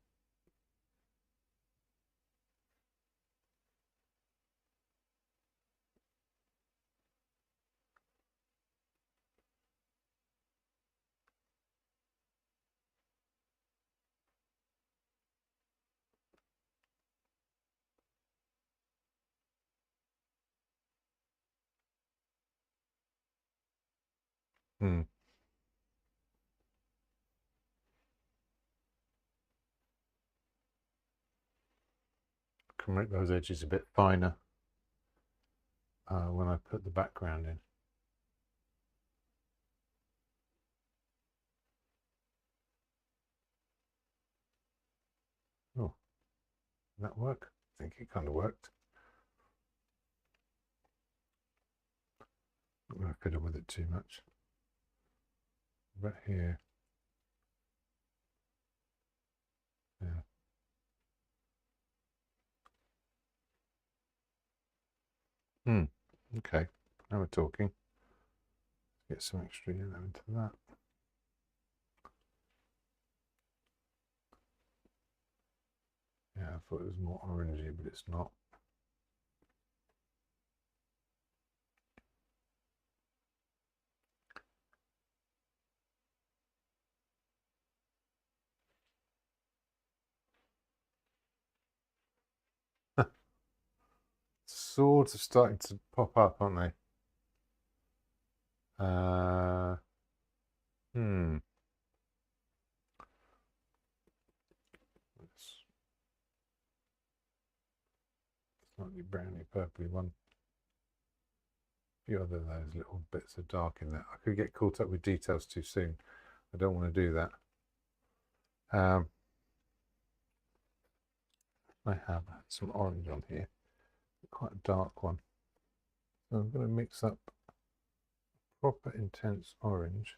Hmm. Can make those edges a bit finer when I put the background in. Oh, did that work? I think it kind of worked. I'm going to fiddle with it too much. Right here. Yeah. Okay, now we're talking. Get some extra yellow into that. Yeah, I thought it was more orangey, but it's not. Swords are starting to pop up, aren't they? Slightly browny purpley one. A few other of those little bits of dark in there. I could get caught up with details too soon. I don't want to do that. I have some orange on here, quite a dark one. So I'm going to mix up proper intense orange.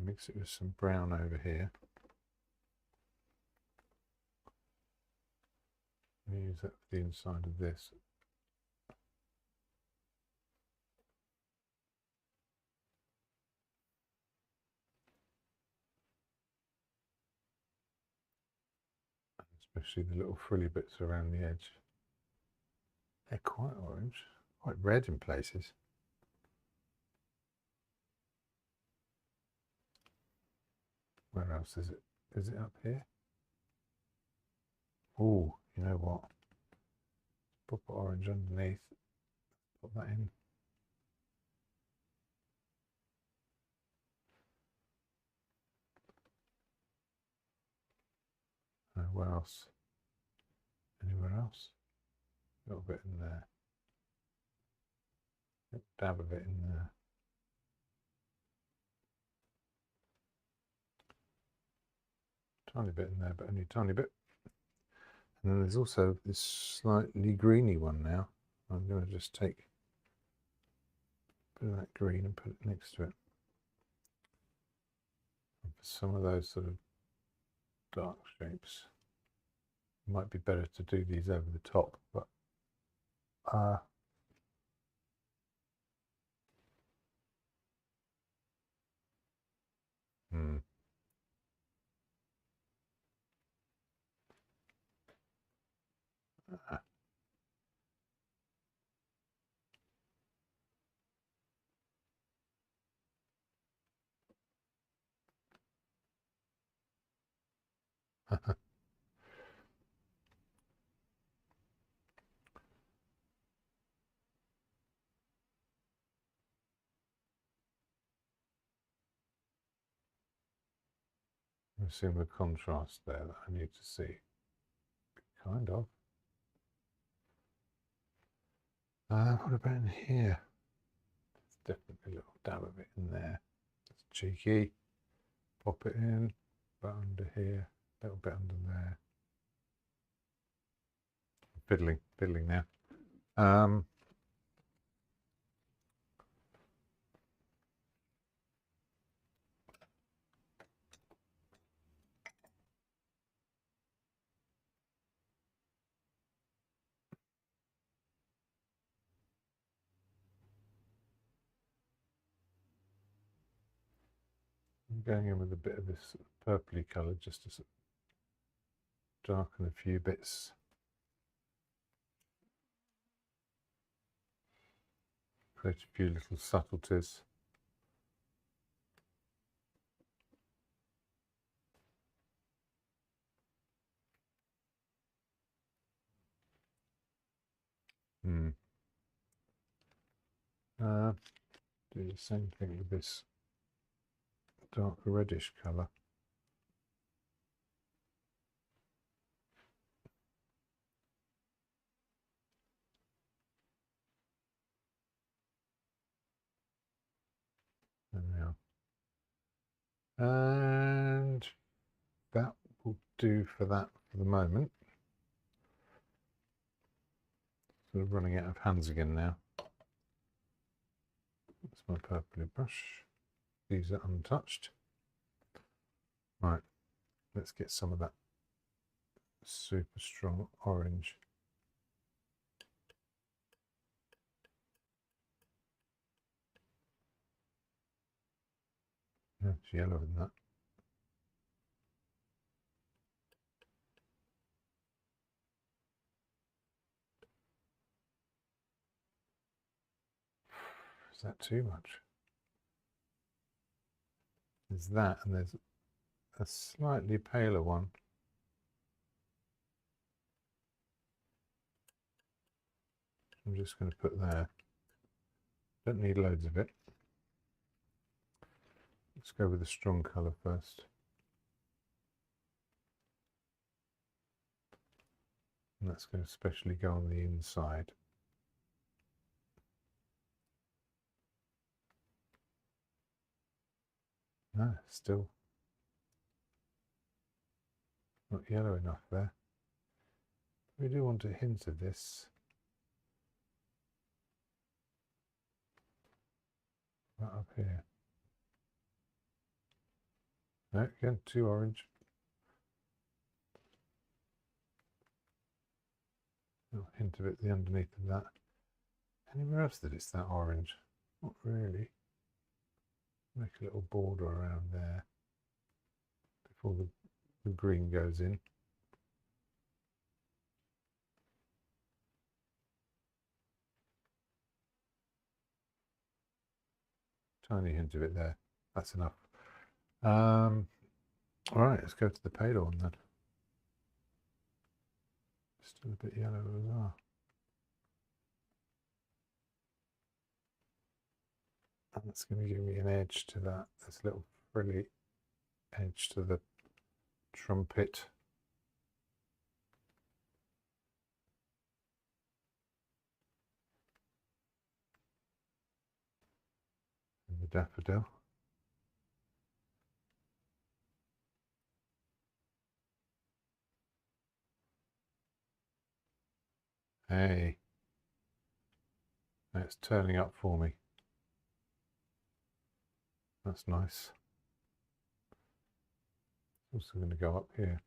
Mix it with some brown over here. Use that for the inside of this. Especially the little frilly bits around the edge. They're quite orange, quite red in places. Where else is it? Is it up here? Oh, you know what? Proper orange underneath. Put that in. Where else? Anywhere else? A little bit in there. Dab of it in there. Tiny bit in there, but only a tiny bit. And then there's also this slightly greeny one now. I'm going to just take bit of that green and put it next to it. And for some of those sort of dark shapes, it might be better to do these over the top, but I'm seeing the contrast there that I need to see. Kind of. What about in here? There's definitely a little dab of it in there. That's cheeky. Pop it in, but under here, a little bit under there. Fiddling now. I'm going in with a bit of this purpley colour just to darken a few bits. Create a few little subtleties. Do the same thing with this darker reddish colour. There we are. And that will do for that for the moment. Sort of running out of hands again now. That's my purpley brush. These are untouched. Right, let's get some of that super strong orange. No, it's yellower than that. Is that too much? There's that, and there's a slightly paler one. I'm just going to put there. Don't need loads of it. Let's go with a strong colour first. And that's going to especially go on the inside. No, still not yellow enough there. We do want a hint of this. Right up here. No, again, too orange. A little hint of it the underneath of that. Anywhere else that it's that orange? Not really. Make a little border around there before the green goes in. Tiny hint of it there. That's enough. All right, let's go to the paler one then. Still a bit yellow as well. And that's going to give me an edge to that. This little frilly edge to the trumpet. And the daffodil. Hey, that's turning up for me. That's nice. Also going to go up here.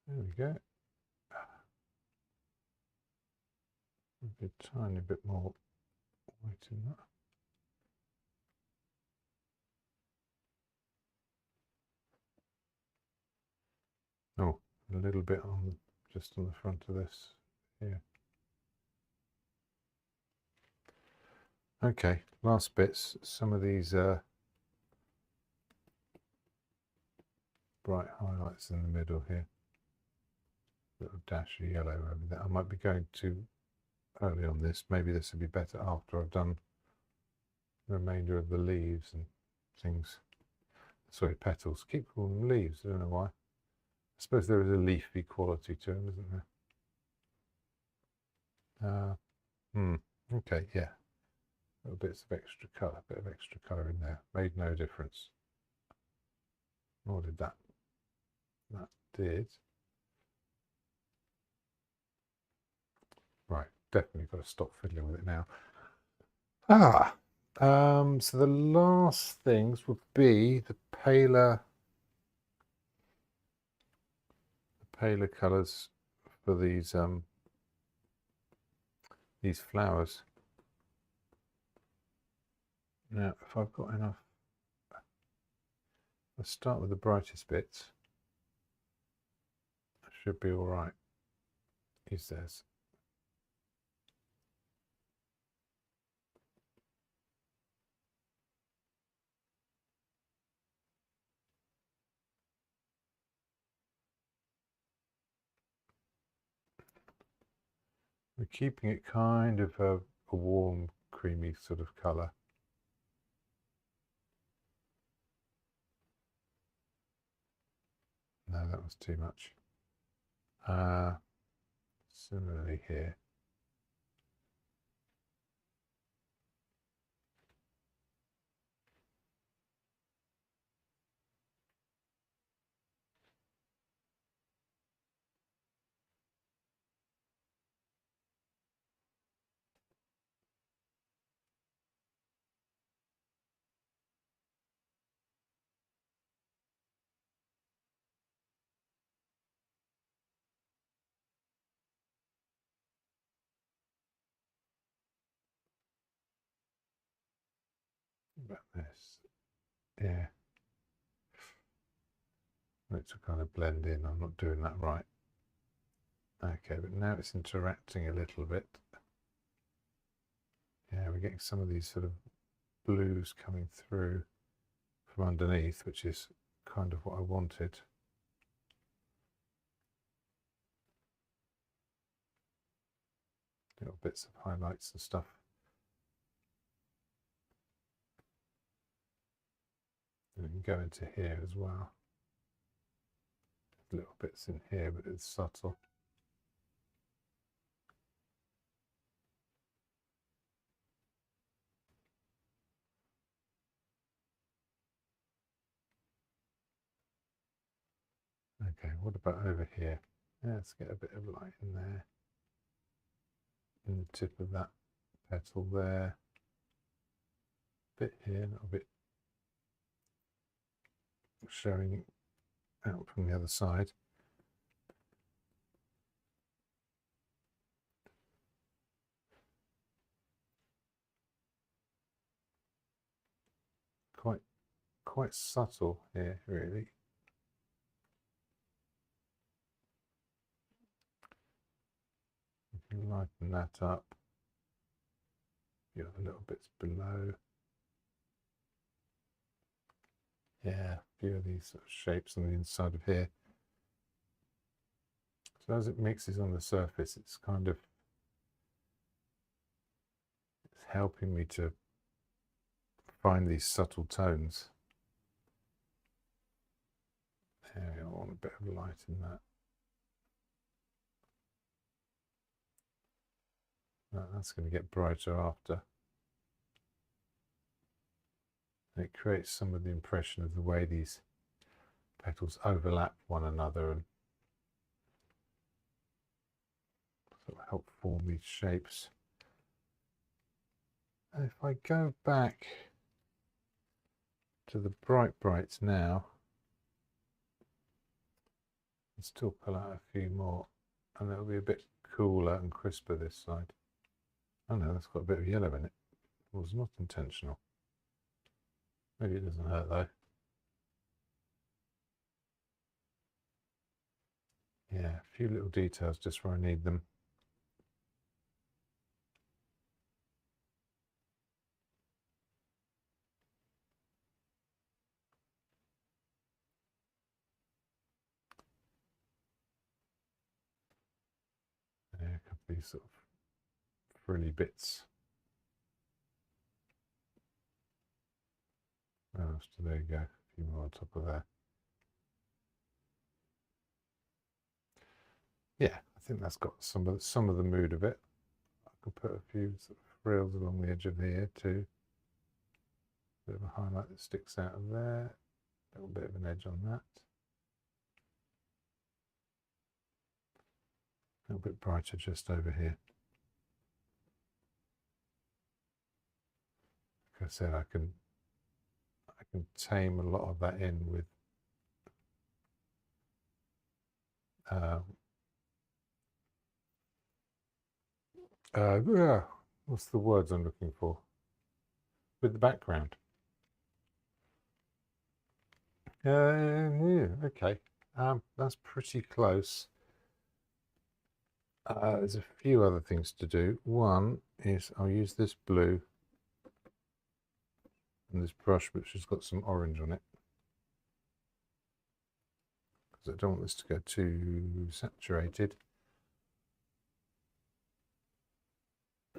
There we go. Maybe a tiny bit more white in that. Oh, a little bit on just on the front of this here. Okay, last bits. Some of these bright highlights in the middle here. Little dash of yellow over there. I might be going too early on this. Maybe this would be better after I've done the remainder of the leaves and things. Sorry, petals. Keep calling them leaves. I don't know why. I suppose there is a leafy quality to them, isn't there? Okay, yeah. Little bits of extra colour, a bit of extra colour in there. Made no difference. Nor did that. That did. Right, definitely got to stop fiddling with it now. So the last things would be the paler colours for these flowers. Now, if I've got enough, let's start with the brightest bits. That should be all right. He says. We're keeping it kind of a warm, creamy sort of colour. No, that was too much. Similarly here. About this. Yeah. It to kind of blend in. I'm not doing that right. Okay, but now it's interacting a little bit. Yeah, we're getting some of these sort of blues coming through from underneath, which is kind of what I wanted. Little bits of highlights and stuff. And we can go into here as well. Little bits in here, but it's subtle. Okay, what about over here? Yeah, let's get a bit of light in there. In the tip of that petal there. A bit here, a little bit showing out from the other side. Quite subtle here, really. You can lighten that up. You have little bits below. Yeah, a few of these sort of shapes on the inside of here. So as it mixes on the surface, it's kind of helping me to find these subtle tones. There, I want a bit of light in that. That's going to get brighter after. And it creates some of the impression of the way these petals overlap one another and sort of help form these shapes. And if I go back to the brights now, and still pull out a few more, and it'll be a bit cooler and crisper this side. Oh no, that's got a bit of yellow in it. It was not intentional. Maybe it doesn't hurt though. Yeah, a few little details just where I need them. Yeah, a couple of these sort of frilly bits. Oh, so there you go, a few more on top of there. Yeah, I think that's got some of the mood of it. I can put a few sort of frills along the edge of here too. Bit of a highlight that sticks out of there. A little bit of an edge on that. A little bit brighter just over here. Like I said, I can tame a lot of that in with what's the words I'm looking for? With the background. Yeah, okay. That's pretty close. There's a few other things to do. One is I'll use this blue and this brush which has got some orange on it, because I don't want this to go too saturated.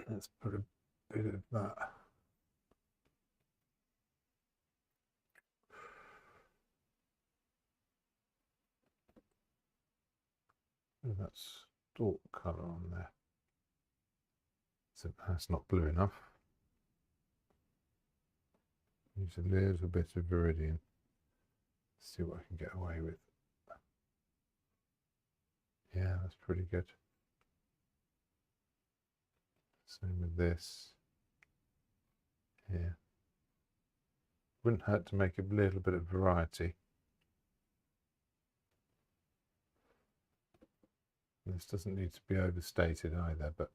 Let's put a bit of that. That stalk colour on there. So that's not blue enough. Use a little bit of Viridian. See what I can get away with. Yeah, that's pretty good. Same with this. Yeah. Wouldn't hurt to make a little bit of variety. This doesn't need to be overstated either, but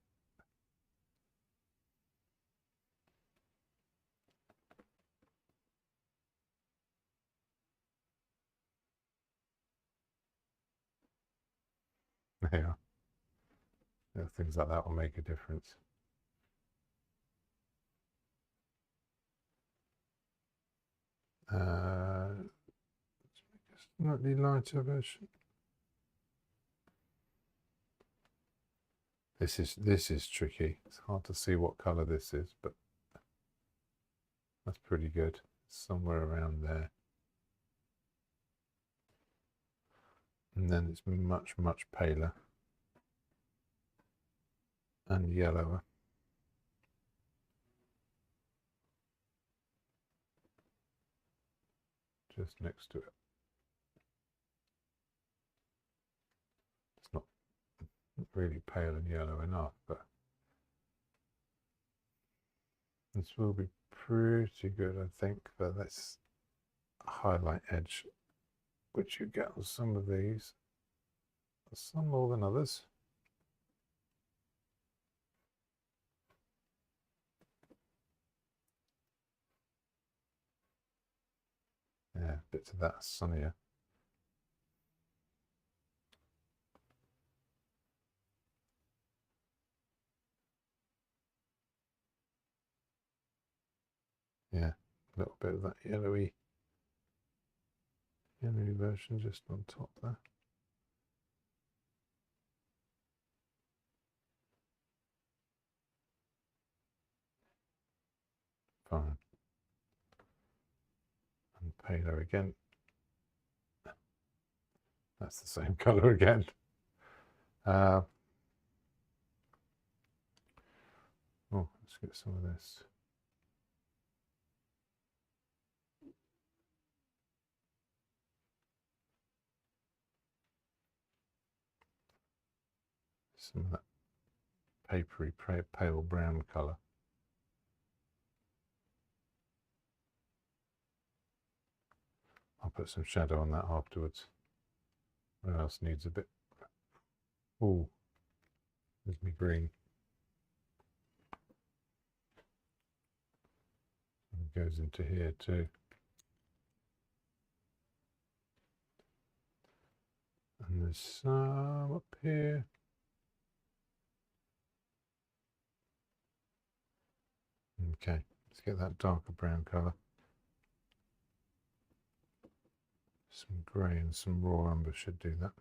there are things like that will make a difference. Let's make a slightly lighter version. This is tricky. It's hard to see what colour this is, but that's pretty good. Somewhere around there. And then it's much, much paler and yellower. Just next to it. It's not really pale and yellow enough, but this will be pretty good, I think, for this highlight edge, which you get on some of these, some more than others. Yeah, bits of that sunnier. Yeah, a little bit of that yellowy version just on top there. Fine. And paler again. That's the same colour again. Oh, let's get some of this. some of that papery, pale brown colour. I'll put some shadow on that afterwards. What else needs a bit? Oh, there's me green. It goes into here too. And there's some up here. Okay, let's get that darker brown colour. Some grey and some raw umber should do that.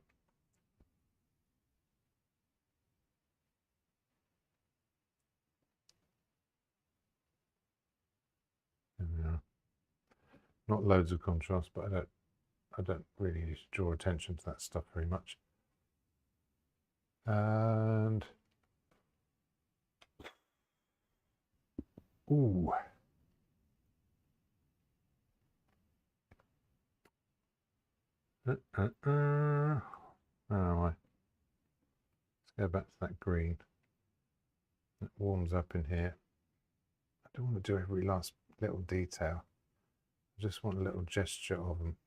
There we are. Not loads of contrast, but I don't really need to draw attention to that stuff very much. And ooh. Where am I? Let's go back to that green. It warms up in here. I don't want to do every last little detail. I just want a little gesture of them.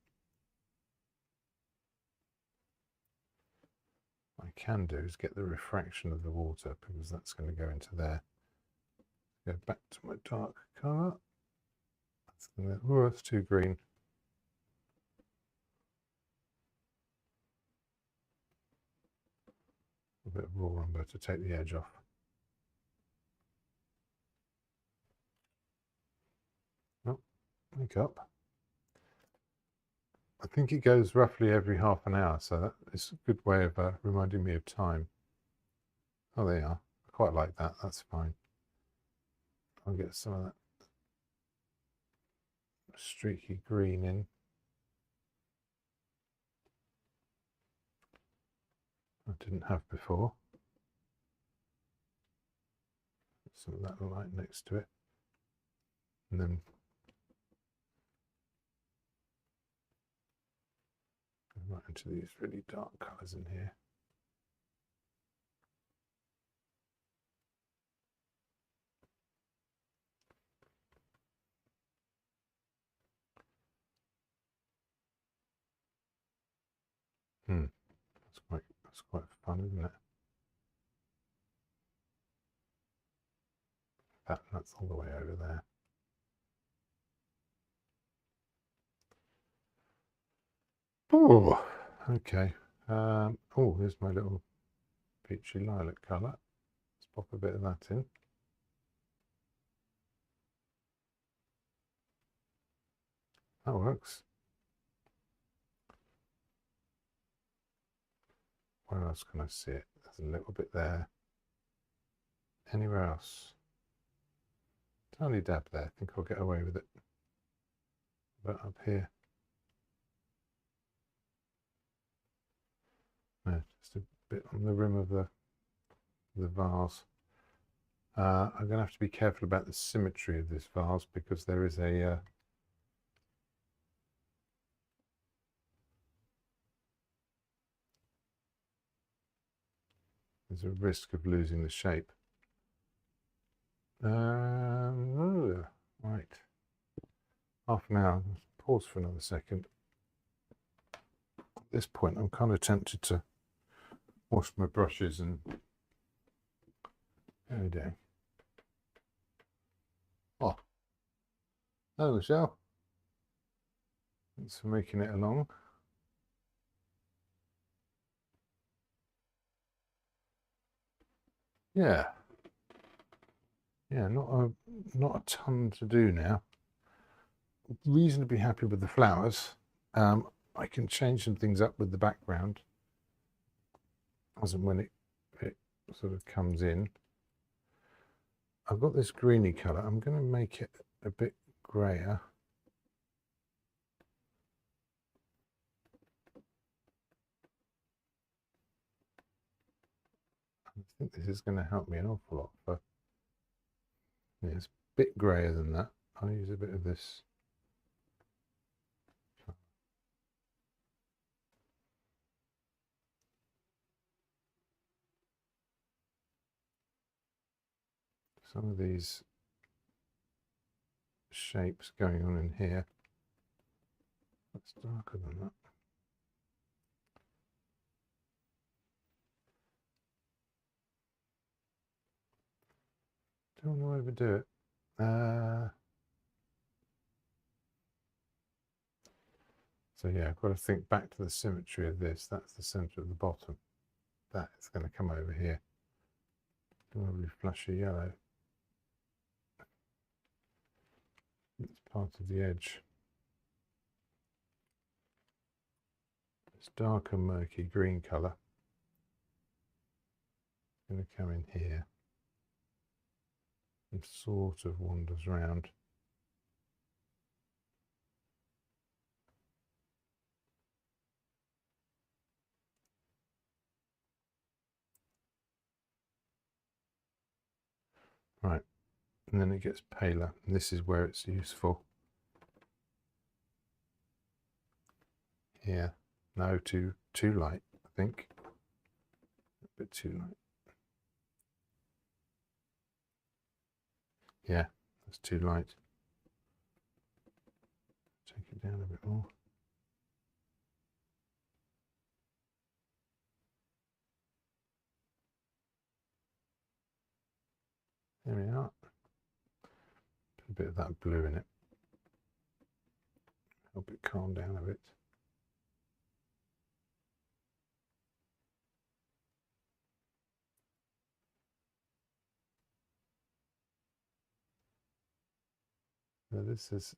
What I can do is get the refraction of the water, because that's going to go into there. Go back to my dark colour. Oh, that's too green. A bit of raw umber to take the edge off. Oh, wake up. I think it goes roughly every half an hour, so that is a good way of reminding me of time. Oh, there you are. I quite like that. That's fine. I'll get some of that streaky green in. I didn't have before. Some of that light next to it. And then right into these really dark colours in here. That's quite fun, isn't it? That's all the way over there. Oh, okay. Oh, here's my little peachy lilac colour. Let's pop a bit of that in. That works. Where else can I see it? There's a little bit there. Anywhere else? Tiny dab there. I think I'll get away with it. But up here. No, just a bit on the rim of the vase. I'm going to have to be careful about the symmetry of this vase, because there is a there's a risk of losing the shape. Right. Half an hour. Pause for another second. At this point, I'm kind of tempted to wash my brushes and there we go. Oh, hello, Michelle. Thanks for making it along. Yeah, not a ton to do now. Reasonably happy with the flowers. I can change some things up with the background as and when it sort of comes in. I've got this greeny colour. I'm going to make it a bit grayer. I think this is going to help me an awful lot. For it's a bit grayer than that. I'll use a bit of this. some of these shapes going on in here. That's darker than that. Don't want to overdo it. So yeah, I've got to think back to the symmetry of this. That's the center of the bottom. That is going to come over here. Lovely flushy yellow. It's part of the edge. This darker murky green colour is going to come in here and sort of wanders round. Right, and then it gets paler, and this is where it's useful. Here, no, too light, I think. A bit too light. Yeah, that's too light. Take it down a bit more. There we are. Put a bit of that blue in it. Help it calm down a bit. Now this is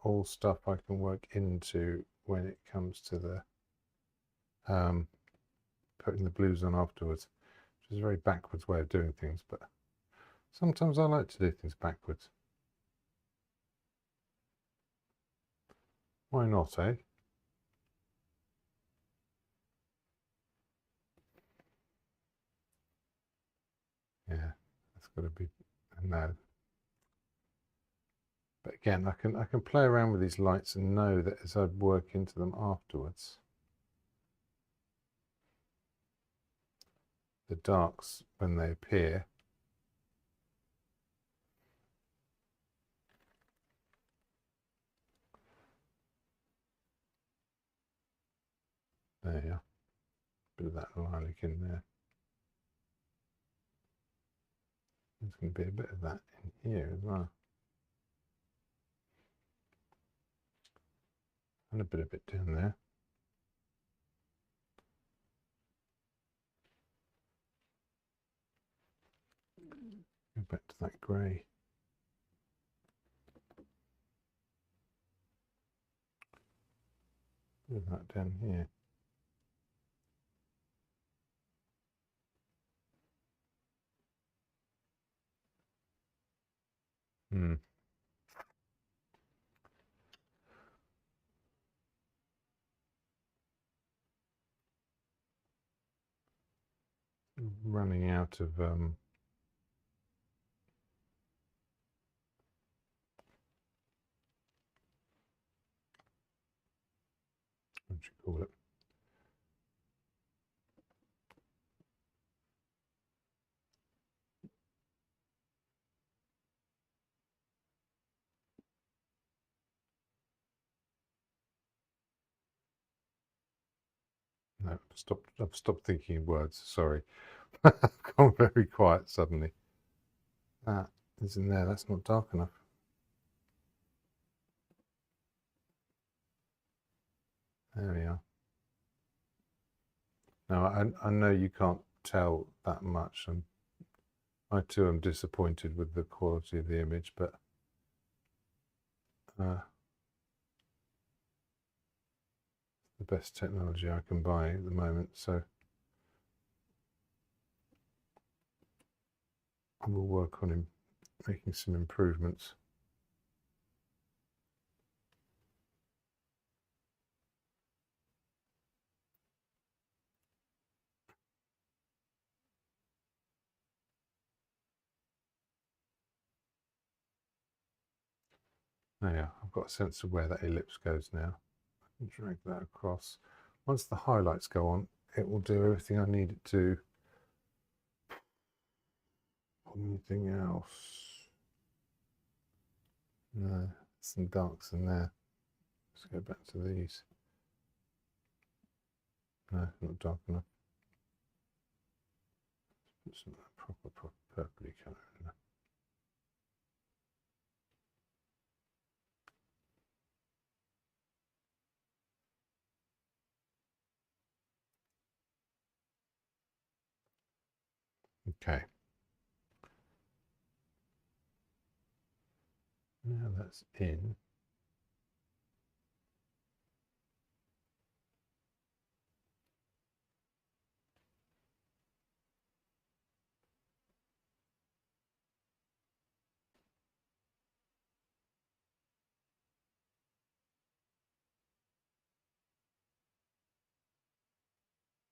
all stuff I can work into when it comes to the putting the blues on afterwards, which is a very backwards way of doing things, but sometimes I like to do things backwards. Why not, eh? Yeah, that's got to be a no. But again, I can play around with these lights and know that as I work into them afterwards, the darks, when they appear, there you are, bit of that lilac in there. There's going to be a bit of that in here as well. And a bit of it down there. Go back to that grey. Bit of that down here. Running out of what do you call it? No, I've stopped thinking in words, sorry. I've gone very quiet suddenly. That is in there, that's not dark enough. There we are. Now, I know you can't tell that much, and I too am disappointed with the quality of the image, but the best technology I can buy at the moment, so I will work on making some improvements. There you are. I've got a sense of where that ellipse goes now. I can drag that across. Once the highlights go on, it will do everything I need it to. Anything else? No, some darks in there. Let's go back to these. No, not dark enough. Put some proper purpley colour in there. Okay. Now that's in.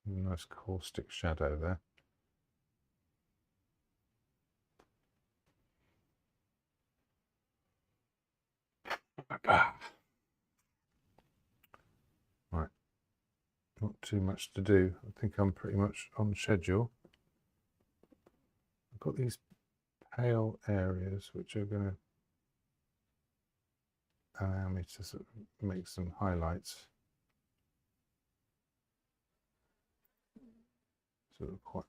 Nice caustic shadow there. Right, not too much to do. I think I'm pretty much on schedule. I've got these pale areas which are going to allow me to sort of make some highlights. Sort of quite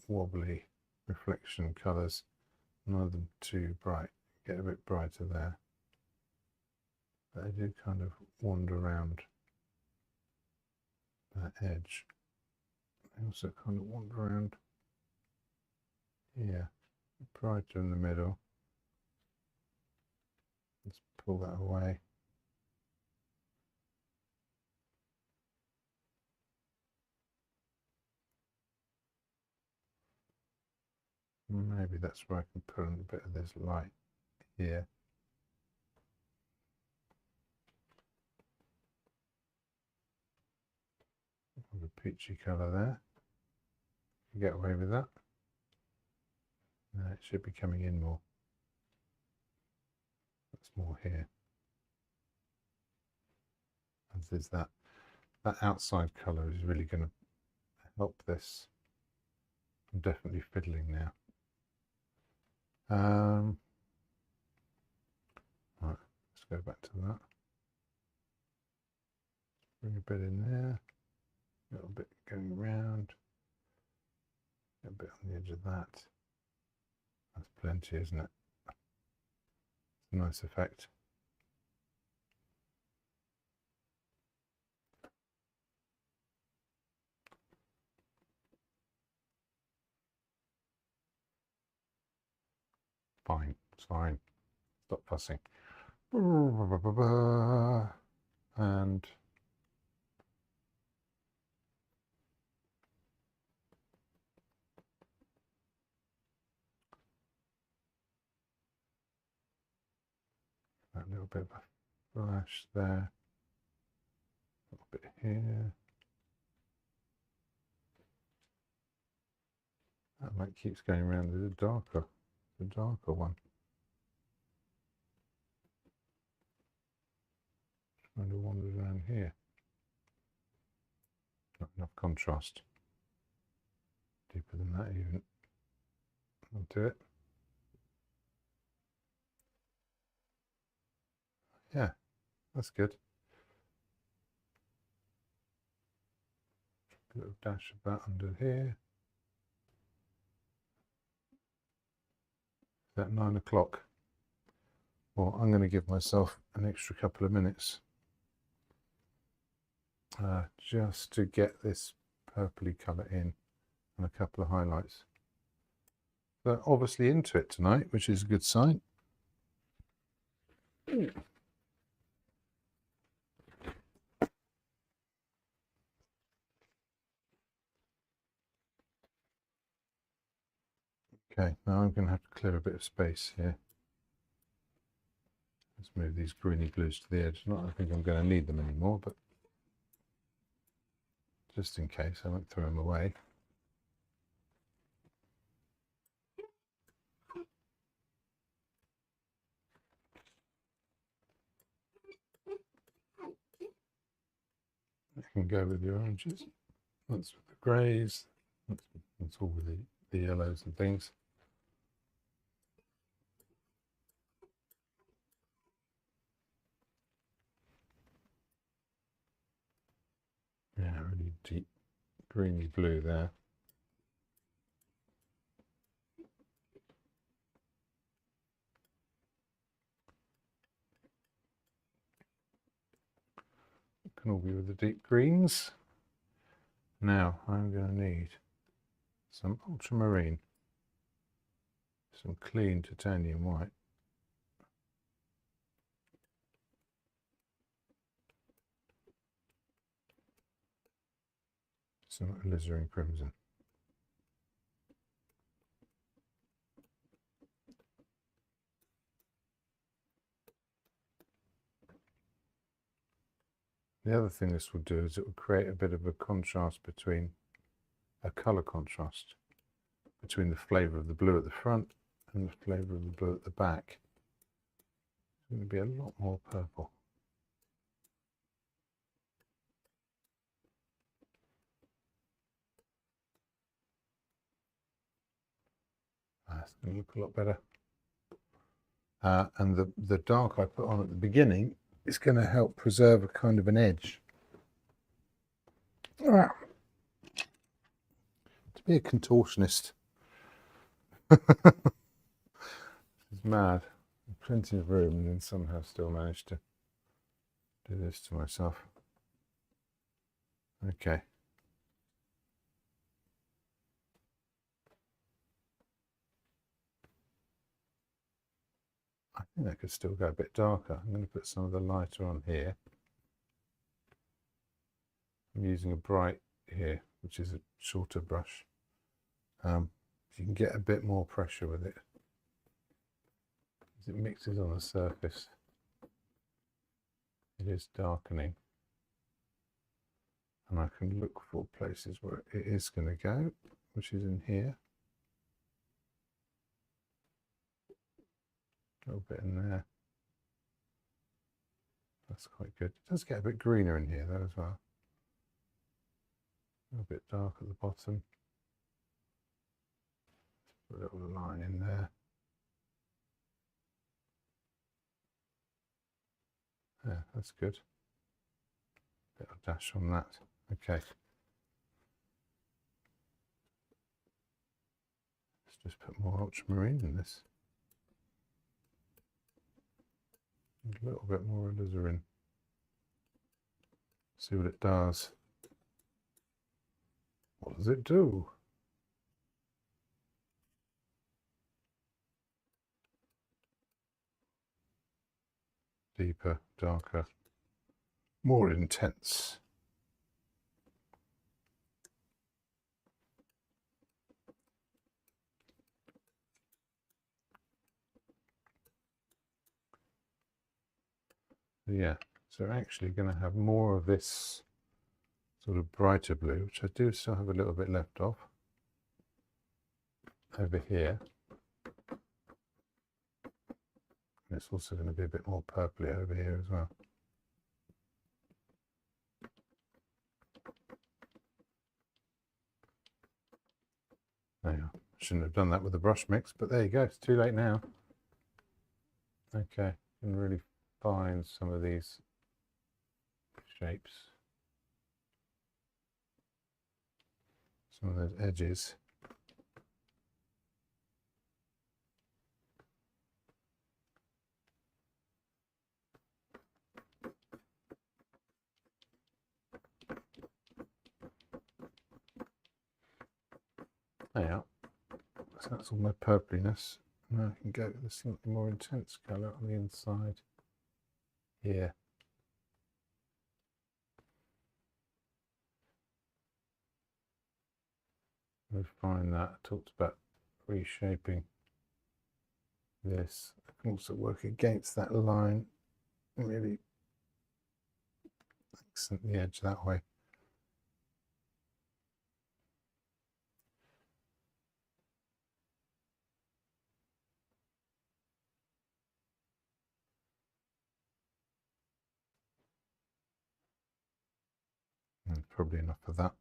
wobbly reflection colours, none of them too bright. Get a bit brighter there. But they do kind of wander around that edge. They also kind of wander around here, brighter in the middle. Let's pull that away. Maybe that's where I can put in a bit of this light here. A peachy colour there. Get away with that. No, it should be coming in more. That's more here. And there's that outside colour is really going to help this. I'm definitely fiddling now. Right, let's go back to that. Bring a bit in there. A little bit going around. A bit on the edge of that. That's plenty, isn't it? It's a nice effect. Fine, it's fine. Stop fussing. And that little bit of a flash there. A little bit here. That light keeps going around. There's a darker one. Kind of wanders around here. Not enough contrast. Deeper than that even. I'll do it. Yeah, that's good. A little dash of that under here. Is that 9 o'clock? Well, I'm going to give myself an extra couple of minutes just to get this purpley colour in and a couple of highlights. They're obviously into it tonight, which is a good sign. Okay, now I'm going to have to clear a bit of space here. Let's move these greeny blues to the edge. Not I think I'm going to need them anymore, but just in case I won't throw them away. You can go with the oranges. That's with the greys. That's all with the yellows and things. deep greeny blue there. It can all be with the deep greens. Now I'm going to need some ultramarine, some clean titanium white. Some alizarin crimson. The other thing this will do is it will create a bit of a contrast between, a colour contrast between the flavour of the blue at the front and the flavour of the blue at the back. It's going to be a lot more purple. That's going to look a lot better. And the dark I put on at the beginning is going to help preserve a kind of an edge. To be a contortionist is mad. Plenty of room, and then somehow still managed to do this to myself. Okay. I think that could still go a bit darker. I'm going to put some of the lighter on here. I'm using a bright here, which is a shorter brush. You can get a bit more pressure with it as it mixes on the surface. It is darkening, and I can look for places where it is going to go, which is in here. A little bit in there. That's quite good. It does get a bit greener in here though as well. A little bit dark at the bottom. Put a little line in there. Yeah, that's good. Bit of dash on that. Okay. Let's just put more ultramarine in this. A little bit more alizarin. See what it does. What does it do? Deeper, darker, more intense. Yeah, so we're actually going to have more of this sort of brighter blue, which I do still have a little bit left of, over here. And it's also going to be a bit more purpley over here as well. There you are. Shouldn't have done that with the brush mix, but there you go. It's too late now. Okay, you can really find some of these shapes, some of those edges. There you are. So that's all my purpliness. Now I can go with a slightly more intense colour on the inside here. Refine that. I talked about reshaping this. I can also work against that line, really accent the edge that way. And probably enough of that.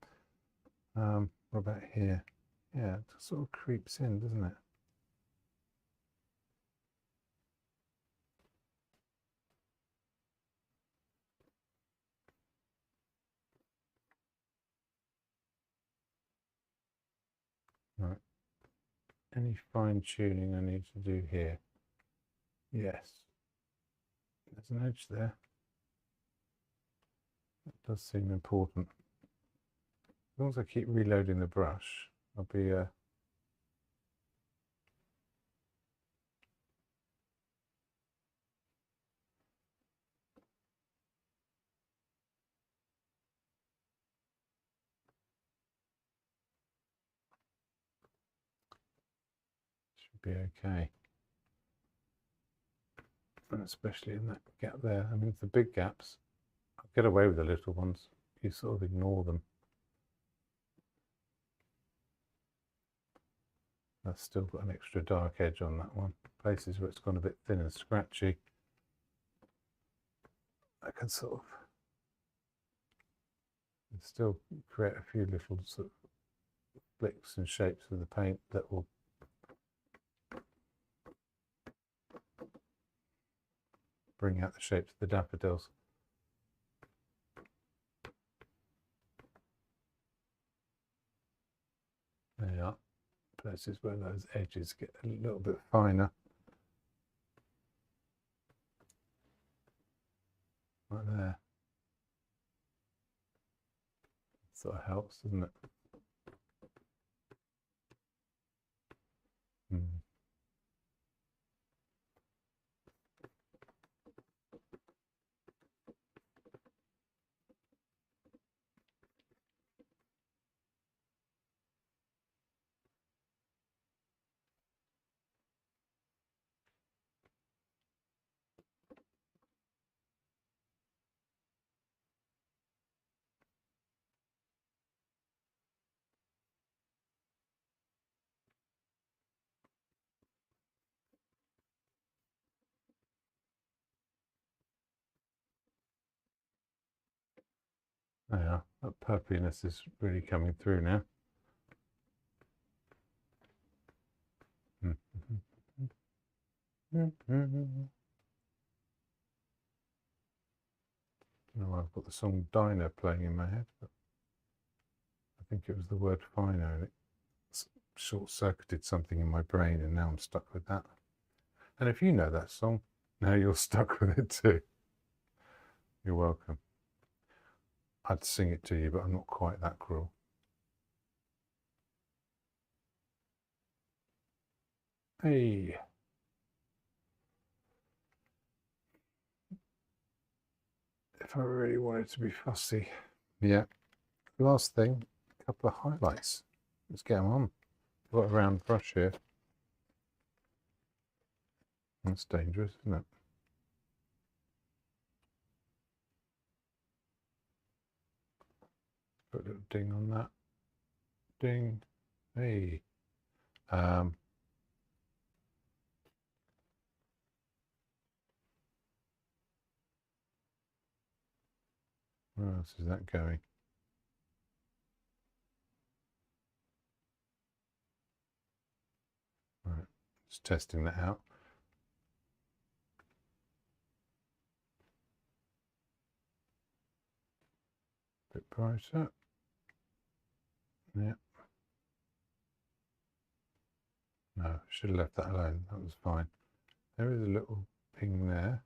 What about here? Yeah, it sort of creeps in, doesn't it? Any fine tuning I need to do here? Yes. There's an edge there. That does seem important. As long as I keep reloading the brush, I'll be should be okay. And especially in that gap there. I mean, the big gaps, I'll get away with the little ones. You sort of ignore them. I've still got an extra dark edge on that one. Places where it's gone a bit thin and scratchy, I can sort of still create a few little sort of flicks and shapes with the paint that will bring out the shapes of the daffodils. There you are. Places where those edges get a little bit finer. Right there. Sort of helps, doesn't it? There you are. That purpliness is really coming through now. No, I've got the song Diner playing in my head, but I think it was the word finer, and it short-circuited something in my brain, and now I'm stuck with that. And if you know that song, now you're stuck with it too. You're welcome. I'd sing it to you, but I'm not quite that cruel. Hey. If I really wanted to be fussy. Yeah. Last thing, a couple of highlights. Let's get them on. I've got a round brush here. That's dangerous, isn't it? Put a little ding on that. Ding. Hey. Where else is that going? Right, just testing that out. Bit brighter. Yeah. No, should have left that alone. That was fine. There is a little ping there.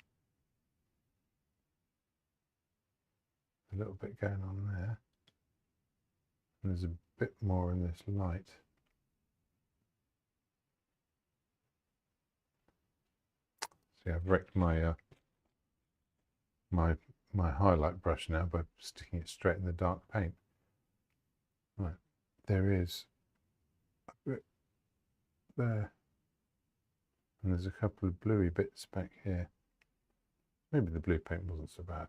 A little bit going on there. And there's a bit more in this light. See, I've wrecked my my highlight brush now by sticking it straight in the dark paint. Right, there is a bit there. And there's a couple of bluey bits back here. Maybe the blue paint wasn't so bad.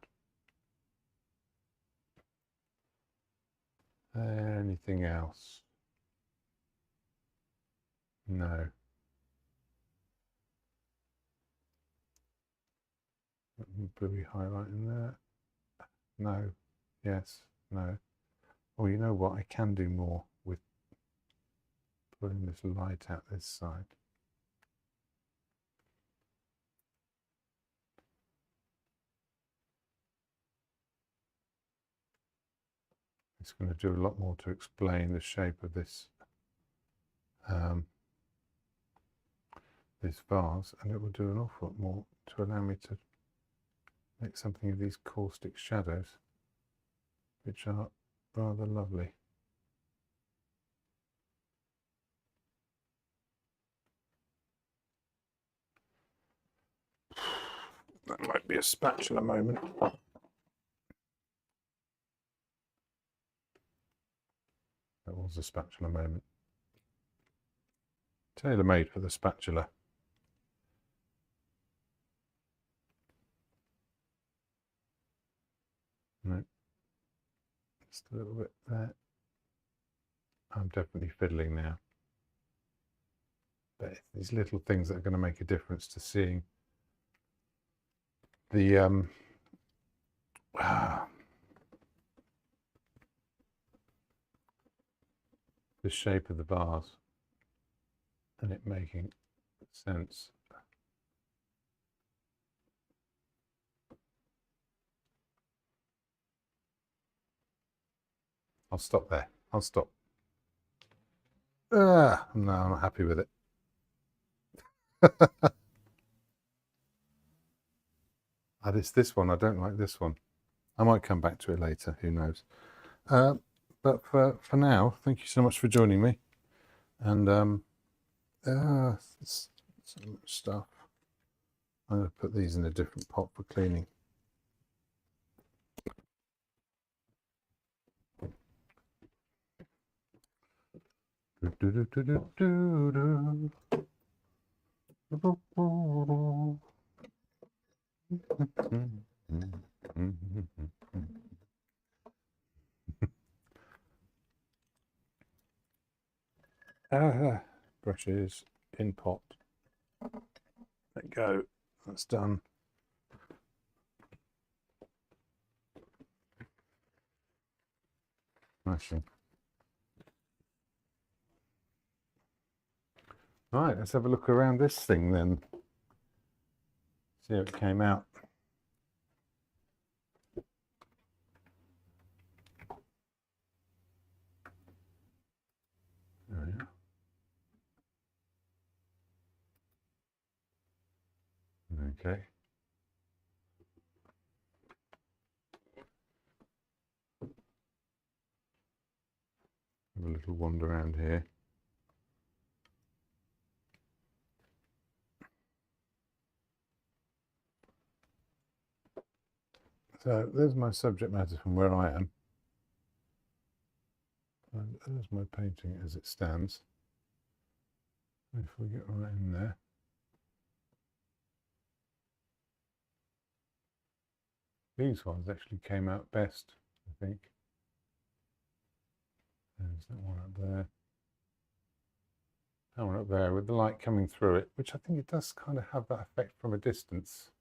Anything else? No. Bluey highlight in there. No. Yes. No. Oh, you know what? I can do more with pulling this light out this side. It's going to do a lot more to explain the shape of this this vase, and it will do an awful lot more to allow me to make something of these caustic shadows, which are rather lovely. That might be a spatula moment. That was a spatula moment. Tailor-made for the spatula. No, just a little bit there. I'm definitely fiddling now. But these little things that are going to make a difference to seeing the the shape of the vase and it making sense. I'll stop there. I'll stop. No, I'm not happy with it. It's this one. I don't like this one. I might come back to it later. Who knows? But for now, thank you so much for joining me. And it's so much stuff. I'm going to put these in a different pot for cleaning. Brushes in pot. Let go. That's done. Smashing. Right, let's have a look around this thing then. See how it came out. There we are. Okay. Have a little wander around here. So there's my subject matter from where I am. And there's my painting as it stands. If we get right in there. These ones actually came out best, I think. There's that one up there. That one up there with the light coming through it, which I think it does kind of have that effect from a distance.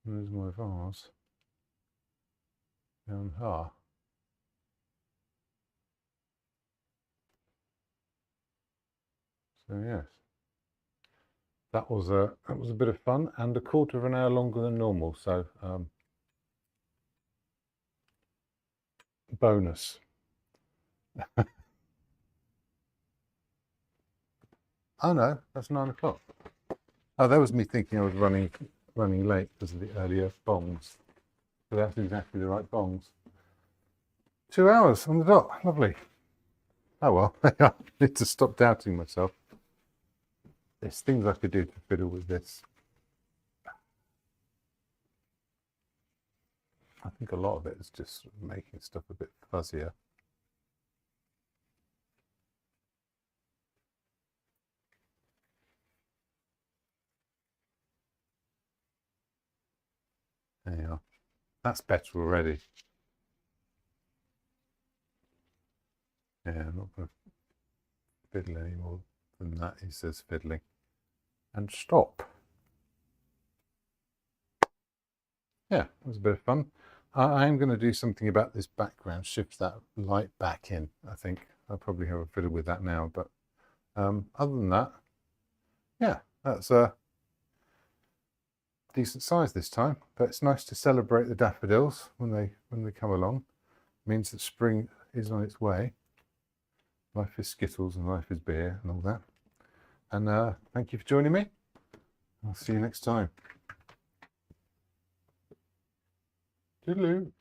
There's my vase down here. So yes, that was a bit of fun and a quarter of an hour longer than normal. So bonus. Oh no, that's 9 o'clock. Oh, that was me thinking I was running late because of the earlier bongs. So that's exactly the right bongs. 2 hours on the dot. Lovely. Oh well, I need to stop doubting myself. There's things I could do to fiddle with this. I think a lot of it is just making stuff a bit fuzzier. There you are. That's better already. Yeah, I'm not going to fiddle any more than that. He says fiddling. And stop. Yeah, that was a bit of fun. I am going to do something about this background, shift that light back in, I think. I'll probably have a fiddle with that now, but other than that, yeah, that's a decent size this time. But it's nice to celebrate the daffodils when they come along. It means that spring is on its way. Life is Skittles and life is beer and all that. And thank you for joining me. I'll see you next time. Toodaloo.